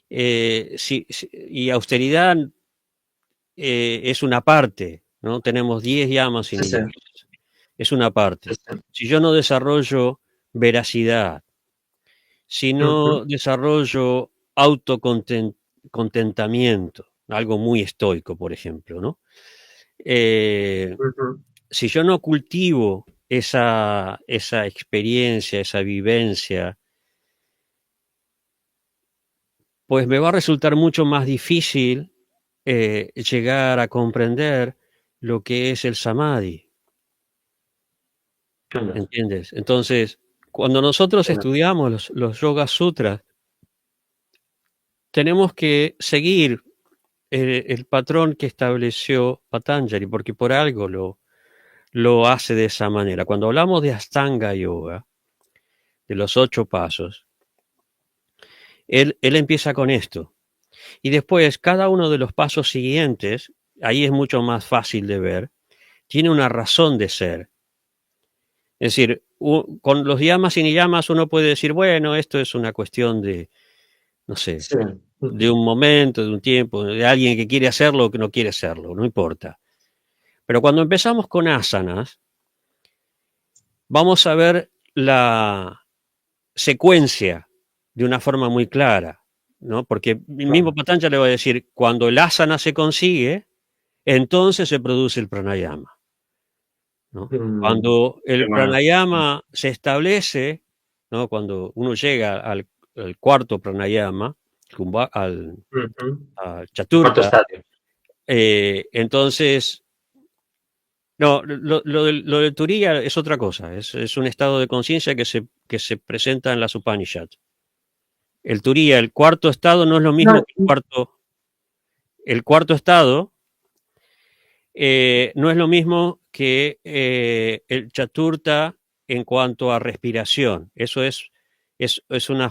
y austeridad es una parte, ¿no? Tenemos 10 llamas y Sí, sí. niyamas, es una Sí, parte. sí. Si yo no desarrollo veracidad, si Ujú. no desarrollo autocontentamiento, algo muy estoico, por ejemplo, ¿no? Eh, Ujú. si yo no cultivo esa experiencia, esa vivencia, pues me va a resultar mucho más difícil llegar a comprender lo que es el samadhi, Claro. ¿entiendes? Entonces, cuando nosotros Claro. estudiamos los Yoga Sutras, tenemos que seguir el patrón que estableció Patanjali, porque por algo lo hace de esa manera. Cuando hablamos de Astanga Yoga, de los 8 pasos, él empieza con esto. Y después, cada uno de los pasos siguientes, ahí es mucho más fácil de ver, tiene una razón de ser. Es decir, con los yamas y niyamas uno puede decir, bueno, esto es una cuestión de, no sé, Sí. de Ujú. un momento, de un tiempo, de alguien que quiere hacerlo o que no quiere hacerlo, no importa. Pero cuando empezamos con asanas, vamos a ver la secuencia de una forma muy clara, ¿no? Porque el mismo Claro. Patanjali le va a decir, cuando el asana se consigue, entonces se produce el pranayama, ¿no? Mm. Cuando Qué el bueno. pranayama se establece, ¿no? Cuando uno llega al cuarto pranayama, Ujú. al Cuarto chaturta, estadio. entonces, no, lo de Turiya es otra cosa, es un estado de conciencia que se presenta en las Upanishads. El Turiya, el cuarto estado, no es lo mismo No, que el cuarto estado no es lo mismo que el chaturta en cuanto a respiración. Eso es un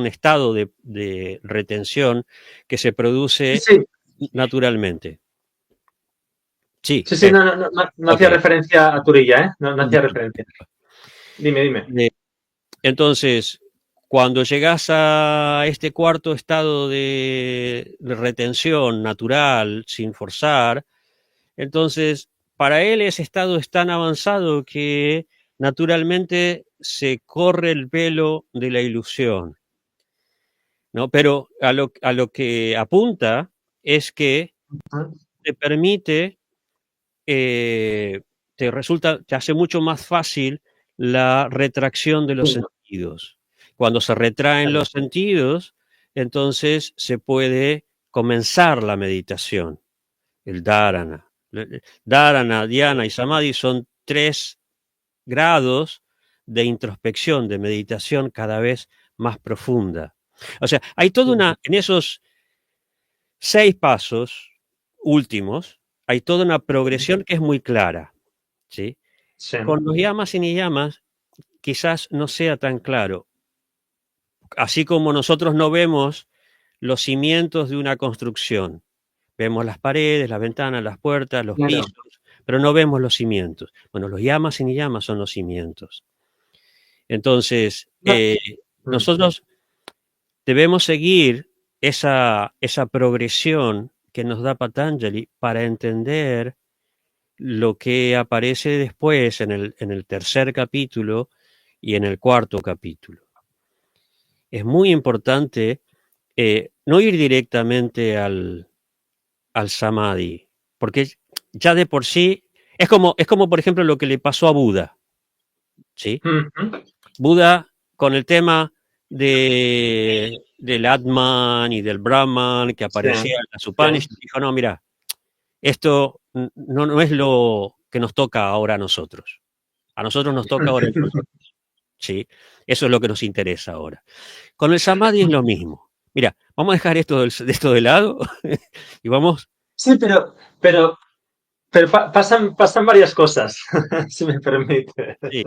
estado de retención que se sí, produce sí. naturalmente. Sí, Sí, sí, no ok. hacía referencia a Turilla, ¿eh? No hacía Disculpa. referencia. Dime, dime. Eh, Entonces, cuando llegas a este cuarto estado de retención natural, sin forzar, entonces para él ese estado es tan avanzado que naturalmente se corre el velo de la ilusión, ¿no? Pero a lo que apunta es que te permite, eh, te resulta, te hace mucho más fácil la retracción de los Sí, sentidos. Cuando se retraen claro. los sentidos, entonces se puede comenzar la meditación, el dharana. Dharana, dhyana y samadhi son tres grados de introspección, de meditación cada vez más profunda. O sea, hay toda una, en esos 6 pasos últimos, hay toda una progresión que es muy clara, ¿sí? Sí. Con los yamas y niyamas quizás no sea tan claro. Así como nosotros no vemos los cimientos de una construcción, vemos las paredes, las ventanas, las puertas, los Claro. pisos, pero no vemos los cimientos. Bueno, los yamas y niyamas son los cimientos. Entonces, No, nosotros debemos seguir esa progresión que nos da Patanjali para entender lo que aparece después en el tercer capítulo y en el cuarto capítulo. Es muy importante no ir directamente al samadhi, porque ya de por sí es como, por ejemplo, lo que le pasó a Buda, ¿sí? Buda, con el tema del Atman y del Brahman que sí, aparecía en las sí. Upanishads, dijo, no, mira, esto no es lo que nos toca ahora a nosotros. A nosotros nos toca ahora el proceso, ¿sí? Eso es lo que nos interesa ahora. Con el Samadhi es lo mismo. Mira, vamos a dejar de esto de lado y vamos. Sí, pero pasan varias cosas, si me permite. Sí,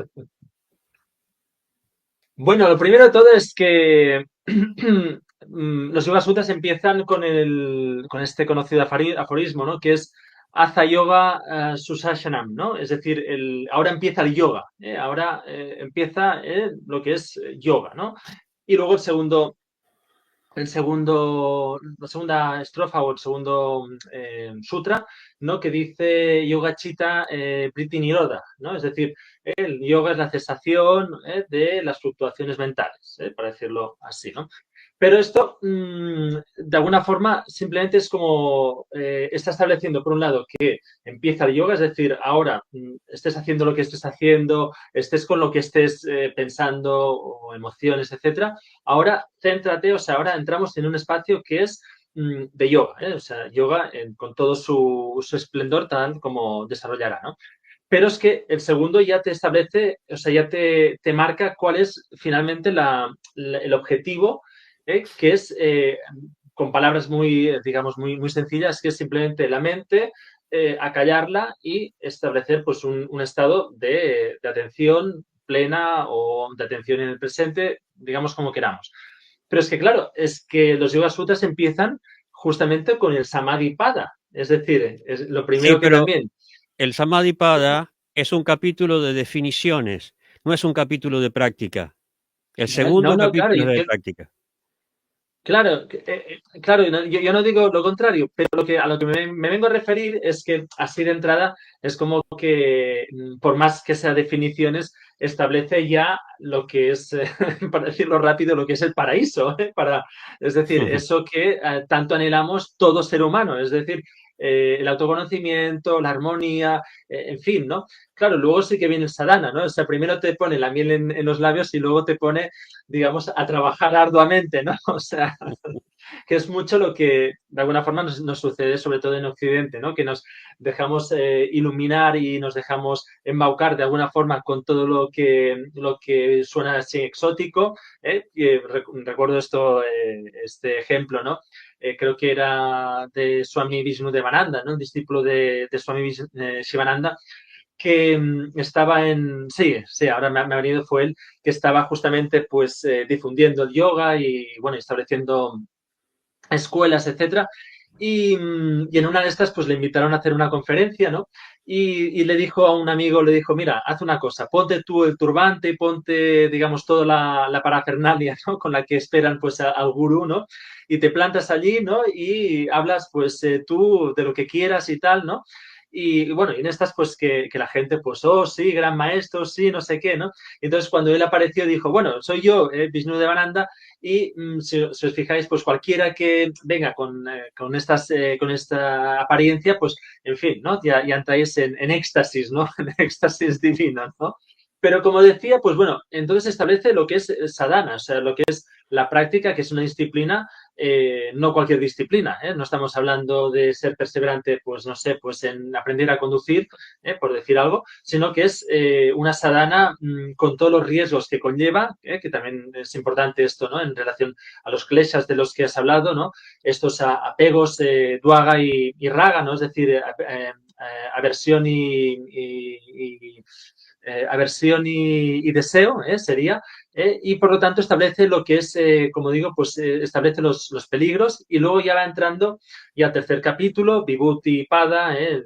Bueno, lo primero de todo es que los Yoga Sutras empiezan con este conocido aforismo, ¿no? Que es Hatha Yoga Susashanam, ¿no? Es decir, ahora empieza el yoga, ¿eh? Ahora empieza lo que es yoga, ¿no? Y luego la segunda estrofa o el segundo sutra, ¿no? Que dice Yoga Chitta Vritti Nirodha, ¿no? Es decir, el yoga es la cesación de las fluctuaciones mentales, para decirlo así, ¿no? Pero esto, de alguna forma, simplemente es como está estableciendo, por un lado, que empieza el yoga, es decir, ahora estés haciendo lo que estés haciendo, estés con lo que estés pensando o emociones, etcétera. Ahora céntrate, o sea, ahora entramos en un espacio que es de yoga, ¿eh? O sea, yoga con todo su esplendor tal como desarrollará, ¿no? Pero es que el segundo ya te establece, o sea, ya te marca cuál es finalmente el objetivo, que es, con palabras muy, digamos, muy sencillas, que es simplemente la mente, acallarla y establecer pues un estado de atención plena o de atención en el presente, digamos como queramos. Pero es que, claro, es que los Yoga Sutras empiezan justamente con el Samadhi Pada. Es decir, es lo sí, primero que pero también. el Samadhipada es un capítulo de definiciones, no es un capítulo de práctica. El No, segundo no, claro, capítulo es de práctica. claro, claro, yo no digo lo contrario, pero a lo que me vengo a referir es que así de entrada es como que, por más que sea definiciones, establece ya lo que es, para decirlo rápido, lo que es el paraíso, ¿eh? Es decir, eso que tanto anhelamos todo ser humano, es decir, el autoconocimiento, la armonía, en fin, ¿no? Claro, luego sí que viene el sadhana, ¿no? O sea, primero te pone la miel en los labios y luego te pone, digamos, a trabajar arduamente, ¿no? O sea, que es mucho lo que de alguna forma nos sucede, sobre todo en Occidente, ¿no? Que nos dejamos iluminar y nos dejamos embaucar de alguna forma con todo lo que suena así exótico. Recuerdo este ejemplo, ¿no? Creo que era de Swami Vishnudevananda, ¿no? Un discípulo de Swami Shivananda, que estaba sí, ahora me ha venido, fue él, que estaba justamente pues difundiendo el yoga y, bueno, estableciendo escuelas, etcétera. Y en una de estas, pues le invitaron a hacer una conferencia, ¿no? Y le dijo a un amigo, le dijo, mira, haz una cosa, ponte tú el turbante y ponte, digamos, toda la parafernalia, ¿no? Con la que esperan, pues, al gurú, ¿no? Y te plantas allí, ¿no? Y hablas, pues, tú de lo que quieras y tal, ¿no? Y bueno, y en estas, pues, que la gente, pues, oh, sí, gran maestro, sí, no sé qué, ¿no? Y entonces, cuando él apareció, dijo, bueno, soy yo, Vishnu de Bananda, y si os fijáis, pues cualquiera que venga con esta apariencia, pues en fin, ¿no? Ya entráis en éxtasis, ¿no? En éxtasis divino, ¿no? Pero como decía, pues bueno, entonces establece lo que es sadhana, o sea, lo que es la práctica, que es una disciplina, no cualquier disciplina, ¿eh? No estamos hablando de ser perseverante, pues no sé, pues en aprender a conducir, por decir algo, sino que es una sadhana con todos los riesgos que conlleva, que también es importante esto, ¿no? En relación a los kleshas de los que has hablado, ¿no? Estos apegos duaga y raga, ¿no? Es decir, aversión aversión y deseo, sería, y por lo tanto establece lo que es, como digo, pues establece los peligros y luego ya va entrando ya al tercer capítulo, Vibhuti Pada, el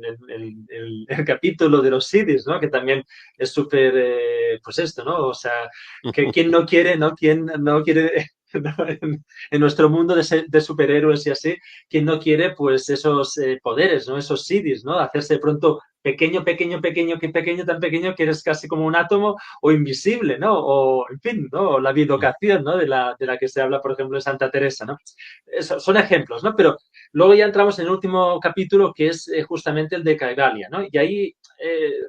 capítulo de los siddhis, ¿no? Que también es súper, pues esto, ¿no? O sea, que quién no quiere, ¿no? ¿Quién no quiere en nuestro mundo de superhéroes y así, quién no quiere pues esos poderes, ¿no? Esos siddhis, ¿no? Hacerse de pronto pequeño, pequeño, pequeño, que pequeño, tan pequeño que eres casi como un átomo o invisible, ¿no? O, en fin, ¿no? O la bilocación, ¿no? De la que se habla, por ejemplo, de Santa Teresa, ¿no? Eso, son ejemplos, ¿no? Pero luego ya entramos en el último capítulo, que es justamente el de Kaivalya, ¿no? Y ahí,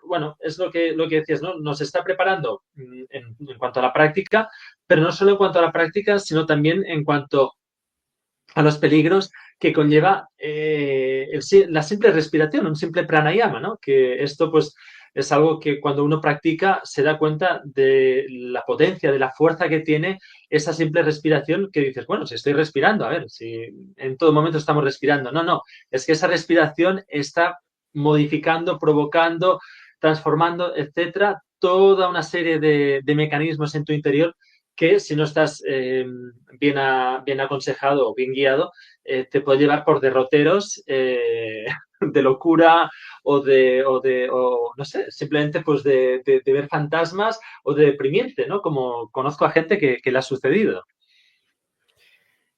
bueno, es lo que decías, ¿no? Nos está preparando en cuanto a la práctica, pero no solo en cuanto a la práctica, sino también en cuanto a los peligros que conlleva la simple respiración, un simple pranayama, ¿no? Que esto, pues, es algo que cuando uno practica se da cuenta de la potencia, de la fuerza que tiene esa simple respiración que dices, bueno, si estoy respirando, a ver, si en todo momento estamos respirando. No, no, es que esa respiración está modificando, provocando, transformando, etcétera, toda una serie de mecanismos en tu interior que si no estás bien aconsejado o bien guiado, te puede llevar por derroteros de locura o no sé, simplemente pues de ver fantasmas o de deprimirte, ¿no? Como conozco a gente que le ha sucedido.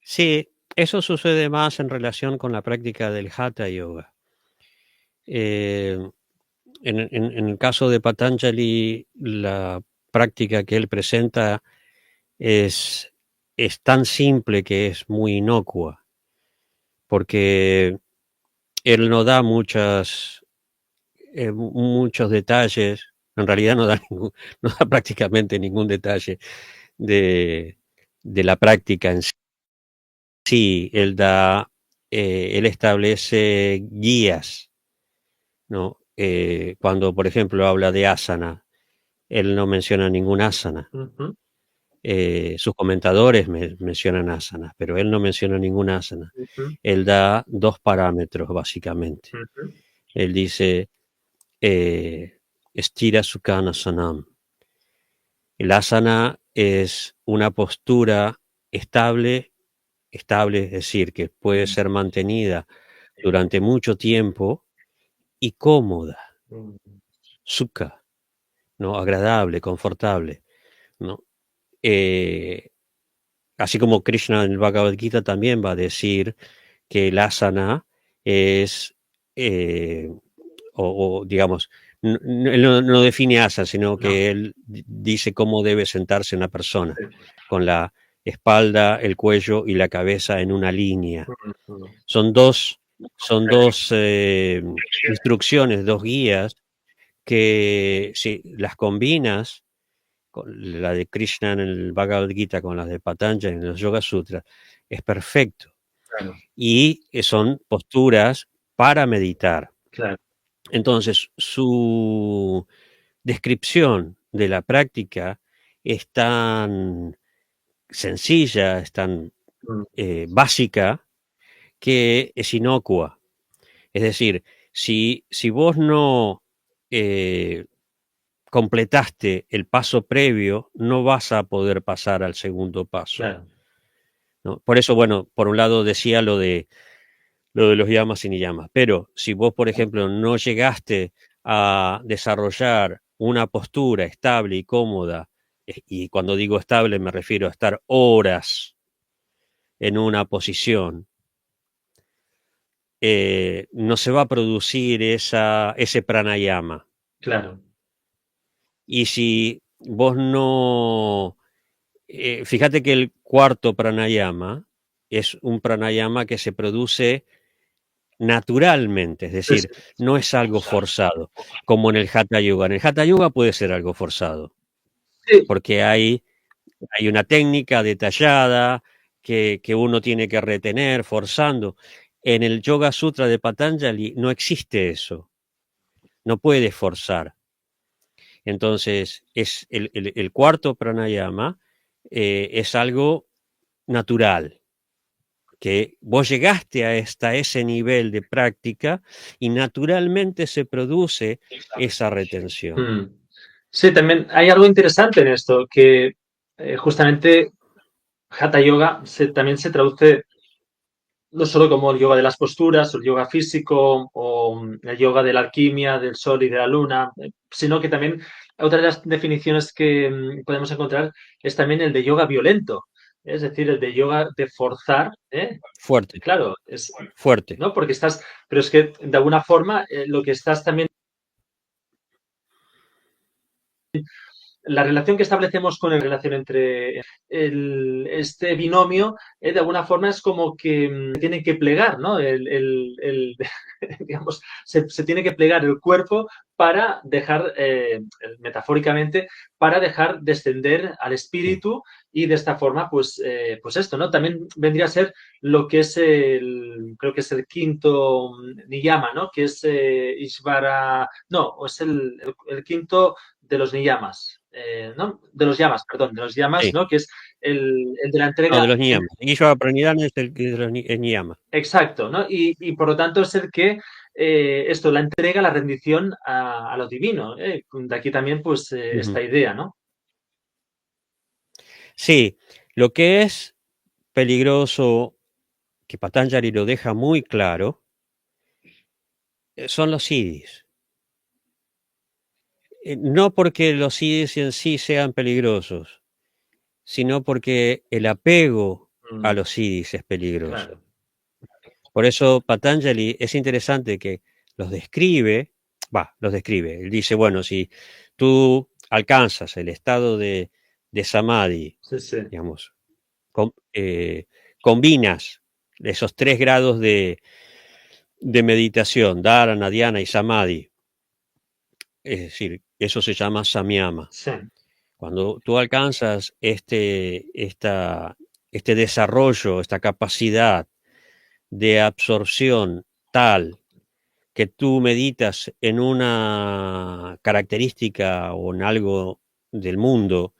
Sí, eso sucede más en relación con la práctica del Hatha Yoga. Eh, en el caso de Patanjali, la práctica que él presenta es, es tan simple que es muy inocua, porque él no da muchos detalles, en realidad no da, no da prácticamente ningún detalle de, de la práctica en sí. Él establece guías, ¿no? Cuando, por ejemplo, habla de asana, él no menciona ningún asana. Ujú, Sus comentadores mencionan asanas, pero él no menciona ningún asana. ujú, Él da dos parámetros, básicamente. ujú. Él dice, estira sukha sanam. El asana es una postura estable, estable, es decir, que puede ser mantenida durante mucho tiempo y cómoda, sukha, ¿no? Agradable, confortable, ¿no? Eh, Así como Krishna en el Bhagavad Gita también va a decir que el asana es, eh, digamos, él no define asana, sino No, que él dice cómo debe sentarse una persona, con la espalda, el cuello y la cabeza en una línea. ujú. Son dos instrucciones, dos guías que si las combinas, con la de Krishna en el Bhagavad Gita con las de Patanjali en los Yoga Sutras, es perfecto. Claro, Y son posturas para meditar. claro. Entonces, su descripción de la práctica es tan sencilla, es tan Mm, básica, que es inocua. Es decir, si vos no eh, completaste el paso previo, no vas a poder pasar al segundo paso, claro. ¿no? Por eso, bueno, por un lado decía lo de lo de los yamas y niyamas. Pero si vos, por ejemplo, no llegaste a desarrollar una postura estable y cómoda, y cuando digo estable me refiero a estar horas en una posición, no se va a producir ese pranayama. Claro. Y si vos no... fíjate que el cuarto pranayama es un pranayama que se produce naturalmente, es Sí, decir, no es algo forzado, como en el Hatha Yoga. En el Hatha Yoga puede ser algo forzado, sí, porque hay una técnica detallada que uno tiene que retener forzando. En el Yoga Sutra de Patanjali no existe eso, no puede forzar. Entonces, es el cuarto pranayama es algo natural, que vos llegaste hasta ese nivel de práctica y naturalmente se produce esa retención. mm. Sí, también hay algo interesante en esto, que justamente Hatha Yoga también se traduce no solo como el yoga de las posturas, o el yoga físico, o el yoga de la alquimia, del sol y de la luna, sino que también otra de las definiciones que podemos encontrar es también el de yoga violento, es decir, el de yoga de forzar, ¿eh? Fuerte, Claro, fuerte. ¿no? Porque pero es que de alguna forma lo que estás también la relación que establecemos con la relación entre este binomio, de alguna forma es como que tiene que plegar, ¿no? Digamos, se tiene que plegar el cuerpo para dejar, metafóricamente, para dejar descender al Sí, espíritu y de esta forma, pues esto, ¿no? También vendría a ser lo que es creo que es el quinto niyama, ¿no? Que es Ishvara, no, es el quinto de los niyamas, ¿no? De los yamas, perdón, de los yamas, sí. ¿no? Que es el de la No, entrega, de los niyamas. Ishvara Pranidhana es el de los niyamas. exacto, ¿no? Y por lo tanto es el que, esto, la entrega, la rendición a lo divino, ¿eh? De aquí también, pues, Ujú. esta idea, ¿no? Sí, lo que es peligroso, que Patanjali lo deja muy claro, son los siddhis. No porque los siddhis en sí sean peligrosos, sino porque el apego a Mm, los siddhis es peligroso. claro, Por eso Patanjali es interesante que los describe. Él dice, bueno, si tú alcanzas el estado de samadhi, sí, sí, digamos, combinas esos 3 grados de meditación, dharana, dhyana y samadhi, es decir, eso se llama samyama. sí, Cuando tú alcanzas este desarrollo, esta capacidad de absorción tal que tú meditas en una característica o en algo del mundo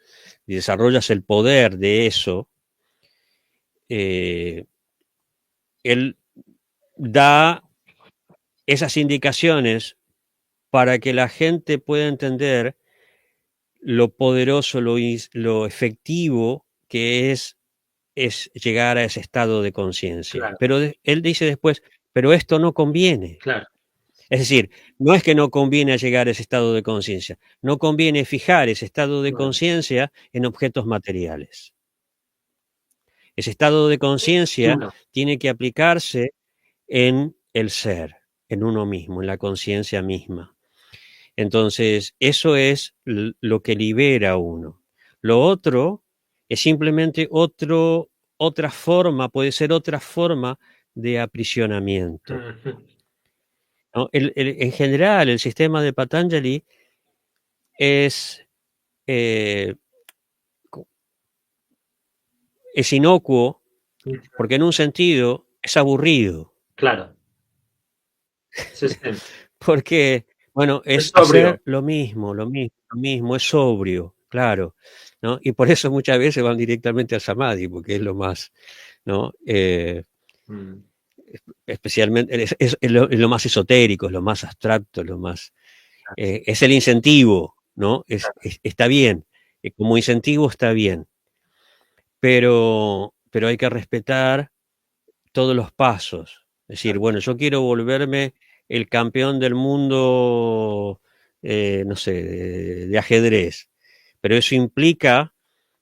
y desarrollas el poder de eso, eh, él da esas indicaciones para que la gente pueda entender lo poderoso, lo efectivo que es llegar a ese estado de conciencia. claro, Pero él dice después, pero esto no conviene. claro, Es decir, no es que no conviene llegar a ese estado de conciencia, no conviene fijar ese estado de mm, conciencia en objetos materiales. Ese estado de conciencia claro, tiene que aplicarse en el ser, en uno mismo, en la conciencia misma. Entonces, eso es lo que libera a uno. Lo otro es simplemente otra forma, puede ser otra forma de aprisionamiento, ujú, ¿no? En general, el sistema de Patanjali es, eh, es inocuo porque en un sentido es aburrido, claro, sí, sí, porque, bueno, es es sobrio, hacer lo mismo, es sobrio, claro, ¿no? Y por eso muchas veces van directamente al samadhi, porque es lo más, ¿no? mm, Especialmente es lo más esotérico, es lo más abstracto, es el incentivo, ¿no? Está bien, como incentivo está bien, pero hay que respetar todos los pasos. Es decir, bueno, yo quiero volverme el campeón del mundo, no sé, de ajedrez, pero eso implica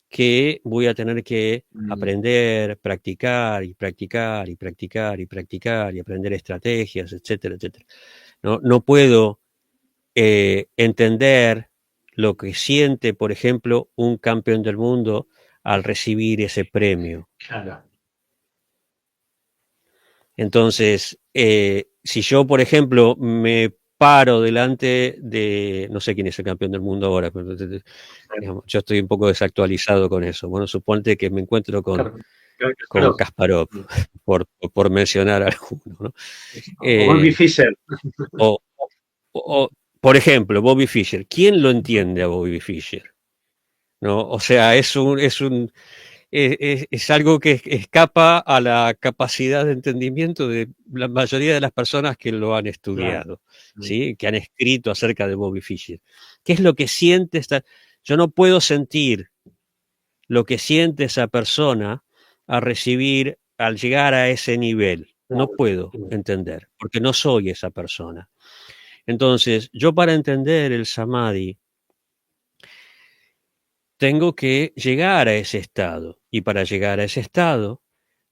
que voy a tener que Mm, aprender, practicar y practicar y practicar y practicar y aprender estrategias, etcétera, etcétera. No, no puedo entender lo que siente, por ejemplo, un campeón del mundo al recibir ese premio. claro. Entonces, si yo, por ejemplo, me paro delante de, no sé quién es el campeón del mundo ahora, pero digamos, yo estoy un poco desactualizado con eso. Bueno, suponte que me encuentro Claro, claro, con Kasparov. Kasparov, Mm. por mencionar alguno, ¿no? O Bobby Eh, Fischer. o, por ejemplo, Bobby Fischer. ¿Quién lo entiende a Bobby Fischer? ¿No? O sea, es algo que escapa a la capacidad de entendimiento de la mayoría de las personas que lo han Claro. estudiado, Mm, ¿sí? Que han escrito acerca de Bobby Fischer. ¿Qué es lo que siente esta? Yo no puedo sentir lo que siente esa persona al llegar a ese nivel. No claro. puedo Mm, entender, porque no soy esa persona. Entonces, yo para entender el samadhi tengo que llegar a ese estado. Y para llegar a ese estado,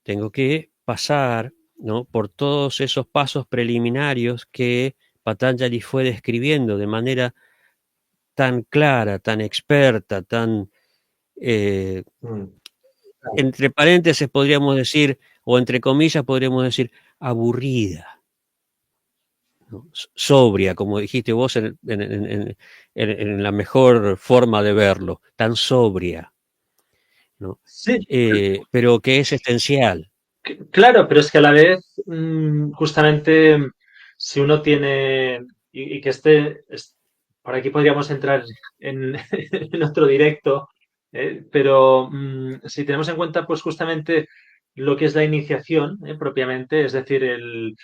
tengo que pasar, ¿no?, por todos esos pasos preliminarios que Patanjali fue describiendo de manera tan clara, tan experta, tan, eh, mm. Claro. entre paréntesis podríamos decir, o entre comillas podríamos decir, aburrida, ¿no? Sobria, como dijiste vos en la mejor forma de verlo, tan sobria, ¿no? Sí, Pero que es esencial. claro, pero es que a la vez, justamente, si uno tiene, y que por aquí podríamos entrar en, en otro directo, pero si tenemos en cuenta, pues justamente lo que es la iniciación, propiamente, es decir, el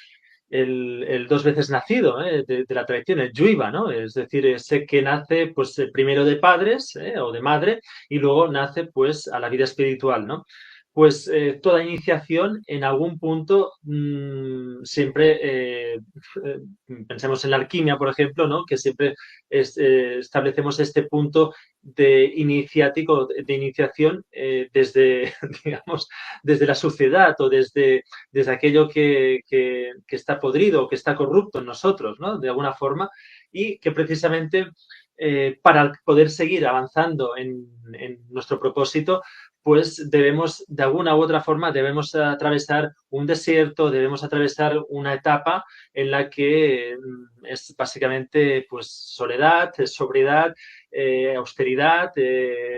dos veces nacido, de la tradición, el yuiva, ¿no? Es decir, ese que nace, pues, primero de padres, o de madre, y luego nace, pues, a la vida espiritual, ¿no? Pues toda iniciación en algún punto siempre, eh, pensemos en la alquimia, por ejemplo, ¿no? Que siempre establecemos este punto de iniciático, de iniciación desde, digamos, desde la suciedad o desde aquello que está podrido, que está corrupto en nosotros, ¿no? De alguna forma, y que precisamente para poder seguir avanzando en nuestro propósito, pues debemos, de alguna u otra forma, debemos atravesar un desierto, debemos atravesar una etapa en la que es básicamente pues soledad, sobriedad, austeridad,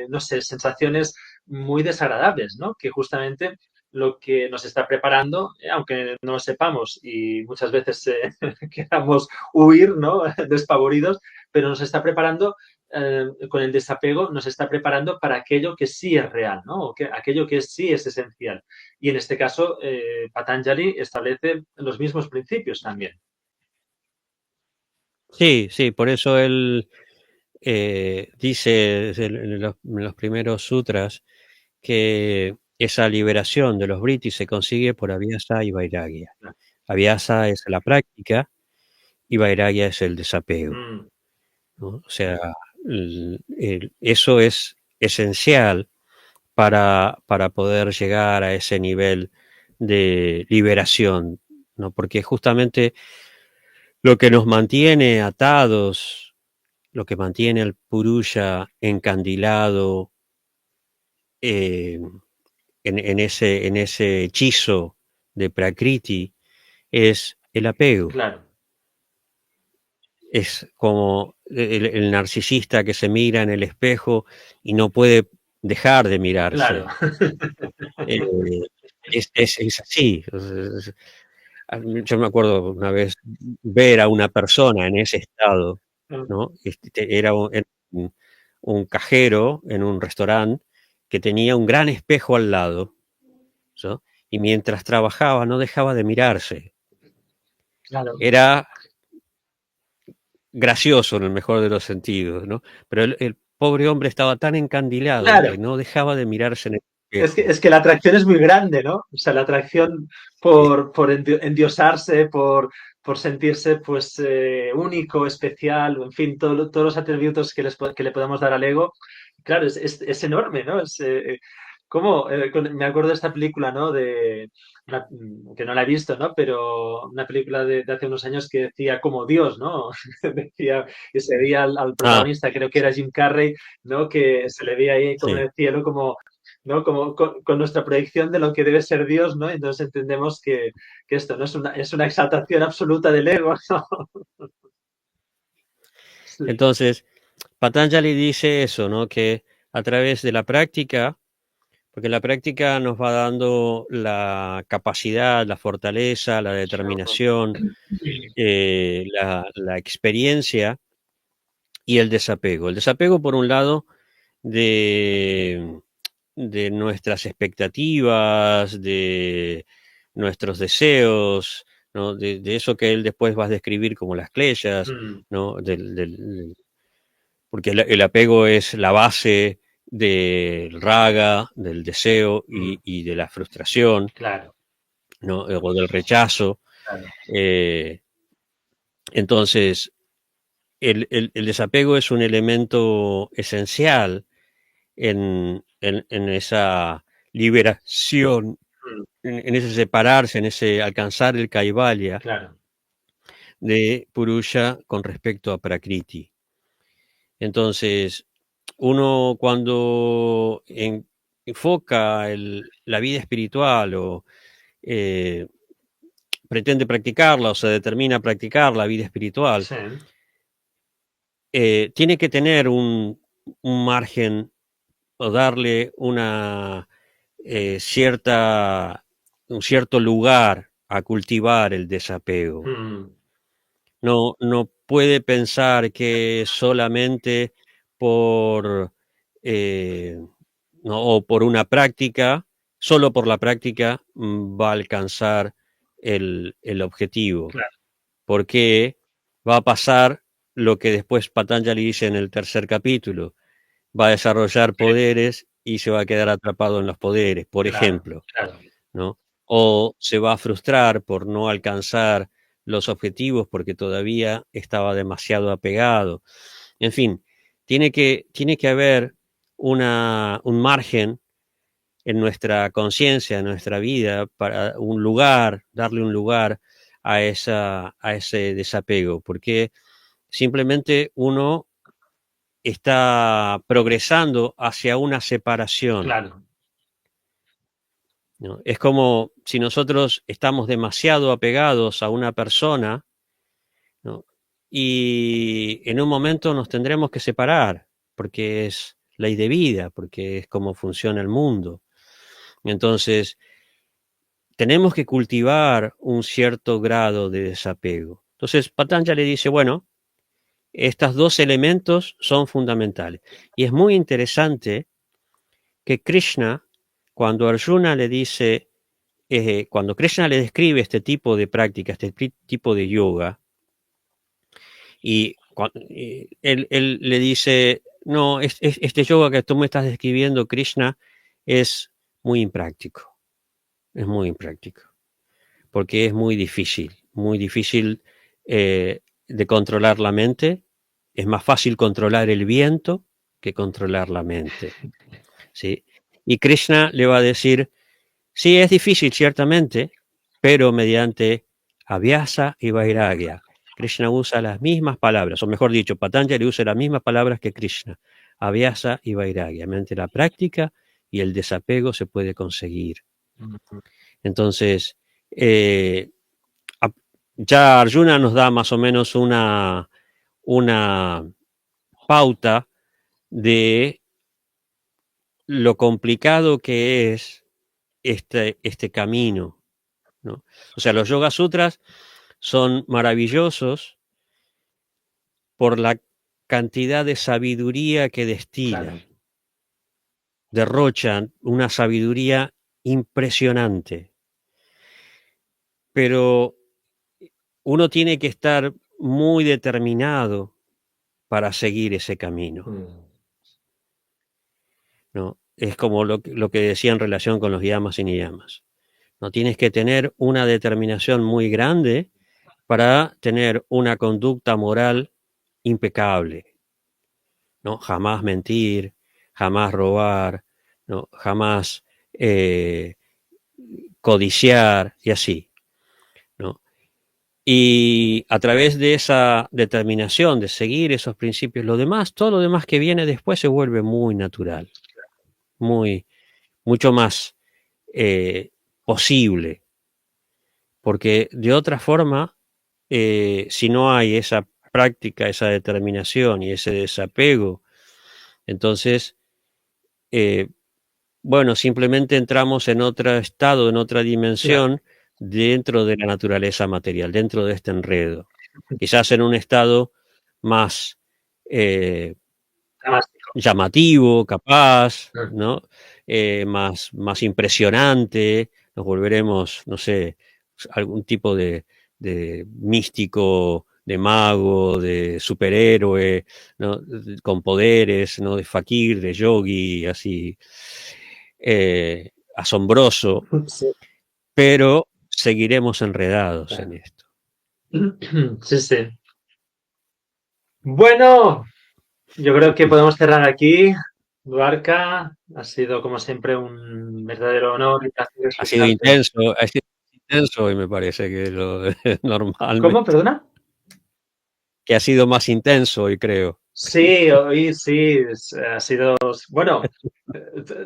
no sé, sensaciones muy desagradables, ¿no? Que justamente lo que nos está preparando, aunque no lo sepamos y muchas veces queramos huir, ¿no? Despavoridos, pero nos está preparando con el desapego, nos está preparando para aquello que sí es real, ¿no? O que, aquello que sí es esencial. Y en este caso, Patanjali establece los mismos principios también. Sí, sí, por eso él dice en los primeros sutras que esa liberación de los britis se consigue por Abhyasa y Vairagya. Abhyasa es la práctica y Vairagya es el desapego, Mm, ¿no? O sea, eso es esencial para poder llegar a ese nivel de liberación, ¿no? Porque justamente lo que nos mantiene atados, lo que mantiene al Purusha encandilado, eh, en ese hechizo de Prakriti, es el apego. claro, Es como el narcisista que se mira en el espejo y no puede dejar de claro. mirarse. Eh, es así. Yo me acuerdo una vez ver a una persona en ese estado, ¿no? Era un cajero en un restaurante que tenía un gran espejo al lado, ¿no? Y mientras trabajaba no dejaba de mirarse. Claro, Era gracioso en el mejor de los sentidos, ¿no? Pero el pobre hombre estaba tan encandilado claro. que no dejaba de mirarse. Es que la atracción es muy grande, ¿no? O sea, la atracción por endiosarse, por sentirse pues único, especial, en fin, todos los atributos que le podemos dar al ego, claro, es enorme, ¿no? Me acuerdo de esta película, ¿no? Que no la he visto, ¿no? Pero una película de hace unos años que decía como Dios, ¿no? Decía que se veía al Ah, protagonista, creo que era Jim Carrey, ¿no? Que se le veía ahí como en sí. el cielo, como ¿no? Como con nuestra proyección de lo que debe ser Dios, ¿no? Entonces entendemos que esto no es una exaltación absoluta del ego, ¿no? Sí. Entonces, Patanjali dice eso, ¿no? Que a través de la práctica, porque la práctica nos va dando la capacidad, la fortaleza, la determinación, la experiencia y el desapego. El desapego, por un lado, de, de nuestras expectativas, de nuestros deseos, ¿no? De eso que él después va a describir como las kleshas, Mm, ¿no? Porque el apego es la base del raga, del deseo mm, y de la frustración, claro, ¿no? O del rechazo. claro. Eh, entonces, el desapego es un elemento esencial en esa liberación, Mm, en ese separarse, en ese alcanzar el kaivalya claro. de Purusha con respecto a Prakriti. Entonces, uno cuando enfoca la vida espiritual o eh, pretende practicarla o se determina a practicar la vida espiritual, Sí. tiene que tener un margen o darle cierta, un cierto lugar a cultivar el desapego. Mm, No puede pensar que solamente por, eh, ¿no? o por una práctica, solo por la práctica va a alcanzar el objetivo, claro. porque va a pasar lo que después Patanjali dice en el tercer capítulo, va a desarrollar poderes y se va a quedar atrapado en los poderes, por Claro, ejemplo, claro. ¿no? O se va a frustrar por no alcanzar los objetivos porque todavía estaba demasiado apegado. En fin, tiene que haber un margen en nuestra conciencia, en nuestra vida, para un lugar, darle un lugar a ese desapego, porque simplemente uno está progresando hacia una separación, Claro. ¿no? Es como si nosotros estamos demasiado apegados a una persona, ¿no? Y en un momento nos tendremos que separar, porque es ley de vida, porque es como funciona el mundo. Entonces, tenemos que cultivar un cierto grado de desapego. Entonces, Patanjali dice, bueno, estos dos elementos son fundamentales. Y es muy interesante que Krishna, cuando Arjuna le dice, cuando Krishna le describe este tipo de práctica, este tipo de yoga, y él le dice, no, este yoga que tú me estás describiendo, Krishna, es muy impráctico, es muy impráctico, porque es muy difícil de controlar la mente, es más fácil controlar el viento que controlar la mente, ¿sí? Y Krishna le va a decir, sí, es difícil, ciertamente, pero mediante abhyasa y vairagya. Krishna usa las mismas palabras, o mejor dicho, Patanjali usa las mismas palabras que Krishna, abhyasa y vairagya. Mediante la práctica y el desapego se puede conseguir. Mm, Entonces, eh, ya Arjuna nos da más o menos una pauta de lo complicado que es este camino, ¿no? O sea, los Yoga Sutras son maravillosos por la cantidad de sabiduría que claro. destilan. Derrochan una sabiduría impresionante. Pero uno tiene que estar muy determinado para seguir ese camino, Mm, ¿no? es como lo que decía en relación con los yamas y niyamas. No tienes que tener una determinación muy grande para tener una conducta moral impecable, ¿no? Jamás mentir, jamás robar, ¿no? Jamás eh, codiciar y así, ¿no? Y a través de esa determinación de seguir esos principios, lo demás, todo lo demás que viene después se vuelve muy natural, muy, mucho más posible, porque de otra forma, si no hay esa práctica, esa determinación y ese desapego, entonces, eh, bueno, simplemente entramos en otro estado, en otra Claro, dimensión dentro de la naturaleza material, dentro de este enredo. Quizás en un estado más eh, dramático. llamativo, capaz, ¿no? Más impresionante, nos volveremos, no sé, algún tipo de místico, de mago, de superhéroe, ¿no? Con poderes, ¿no? De fakir, de yogi, así, asombroso, Sí, pero seguiremos enredados en claro. esto. Sí, sí. Bueno, yo creo que podemos cerrar aquí. Duarca, ha sido como siempre un verdadero honor y placer escucharte. Ha sido intenso hoy me parece que lo ¿Cómo? normalmente, ¿Perdona? que ha sido más intenso hoy creo. Sí, hoy sí, ha sido, bueno,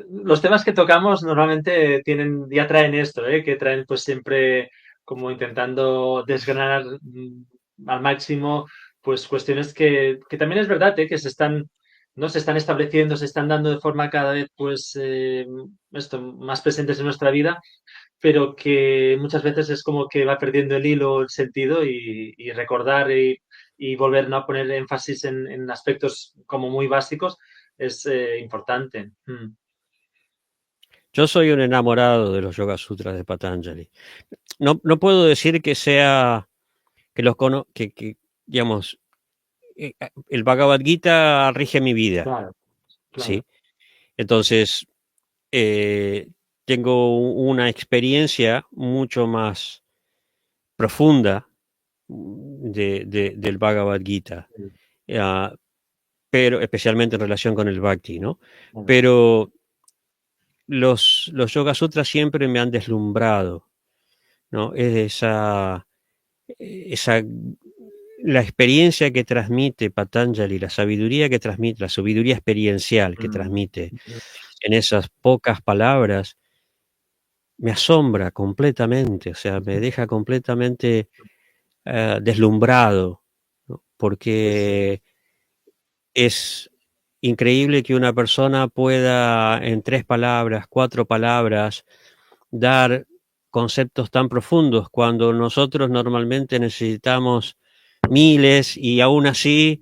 los temas que tocamos normalmente tienen, ya traen esto, que traen pues siempre como intentando desgranar al máximo pues cuestiones que también es verdad, que se están, no se están estableciendo, se están dando de forma cada vez pues esto, más presentes en nuestra vida, pero que muchas veces es como que va perdiendo el hilo, el sentido y recordar y volver, ¿no?, a poner énfasis en aspectos como muy básicos es importante. Mm. Yo soy un enamorado de los Yoga Sutras de Patanjali. No, no puedo decir que sea, que los cono, que, digamos, el Bhagavad Gita rige mi vida, Claro, claro. ¿sí? Entonces, eh, tengo una experiencia mucho más profunda del Bhagavad Gita, Sí, uh, pero especialmente en relación con el Bhakti, ¿no? claro. Pero los Yoga Sutras siempre me han deslumbrado, ¿no? Esa, la experiencia que transmite Patanjali, la sabiduría que transmite, la sabiduría experiencial que Mm. transmite en esas pocas palabras, me asombra completamente, o sea, me deja completamente deslumbrado, ¿no? Sí, sí. Porque es increíble que una persona pueda en 3 palabras, 4 palabras, dar conceptos tan profundos cuando nosotros normalmente necesitamos miles y aún así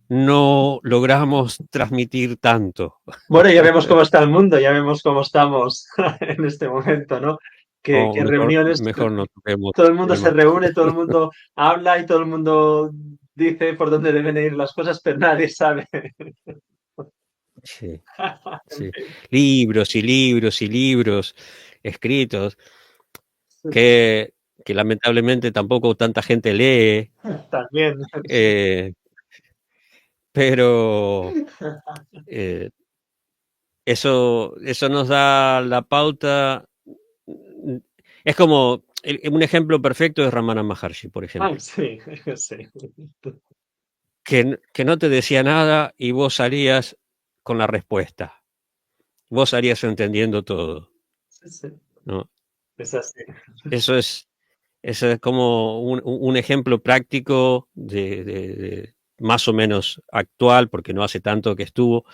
no logramos transmitir tanto. Bueno, ya vemos cómo está el mundo, ya vemos cómo estamos en este momento, ¿no? Que O mejor, reuniones, mejor no toquemos todo el ese mundo se tema. reúne, todo el mundo habla y todo el mundo dice por dónde deben ir las cosas, pero nadie sabe. Sí, En sí. fin, Libros y libros y libros escritos que, que lamentablemente tampoco tanta gente lee, también. eh, pero eh, eso nos da la pauta. Es como un ejemplo perfecto es Ramana Maharshi, por Ah, ejemplo, sí, sí. que no te decía nada y vos salías con la respuesta. Vos salías entendiendo todo, Sí, sí, ¿no? es así. Eso es, eso es como un ejemplo práctico de más o menos actual, porque no hace tanto que estuvo.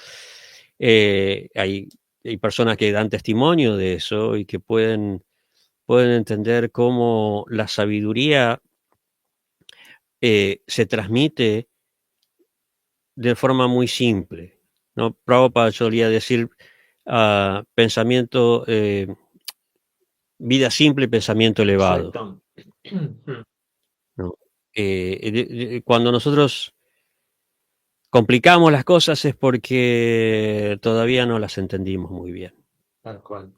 Hay personas que dan testimonio de eso y que pueden entender cómo la sabiduría se transmite de forma muy simple, ¿no? Prabhupada solía decir pensamiento, vida simple, pensamiento elevado, Exacto. ¿no? Cuando nosotros complicamos las cosas es porque todavía no las entendimos muy bien. Tal cual.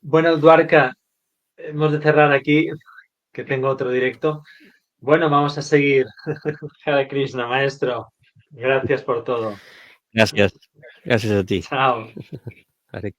Bueno, Duarca, hemos de cerrar aquí, que tengo otro directo. Bueno, vamos a seguir. Hare Krishna, maestro. Gracias por todo. Gracias, gracias a ti. Chao. Hare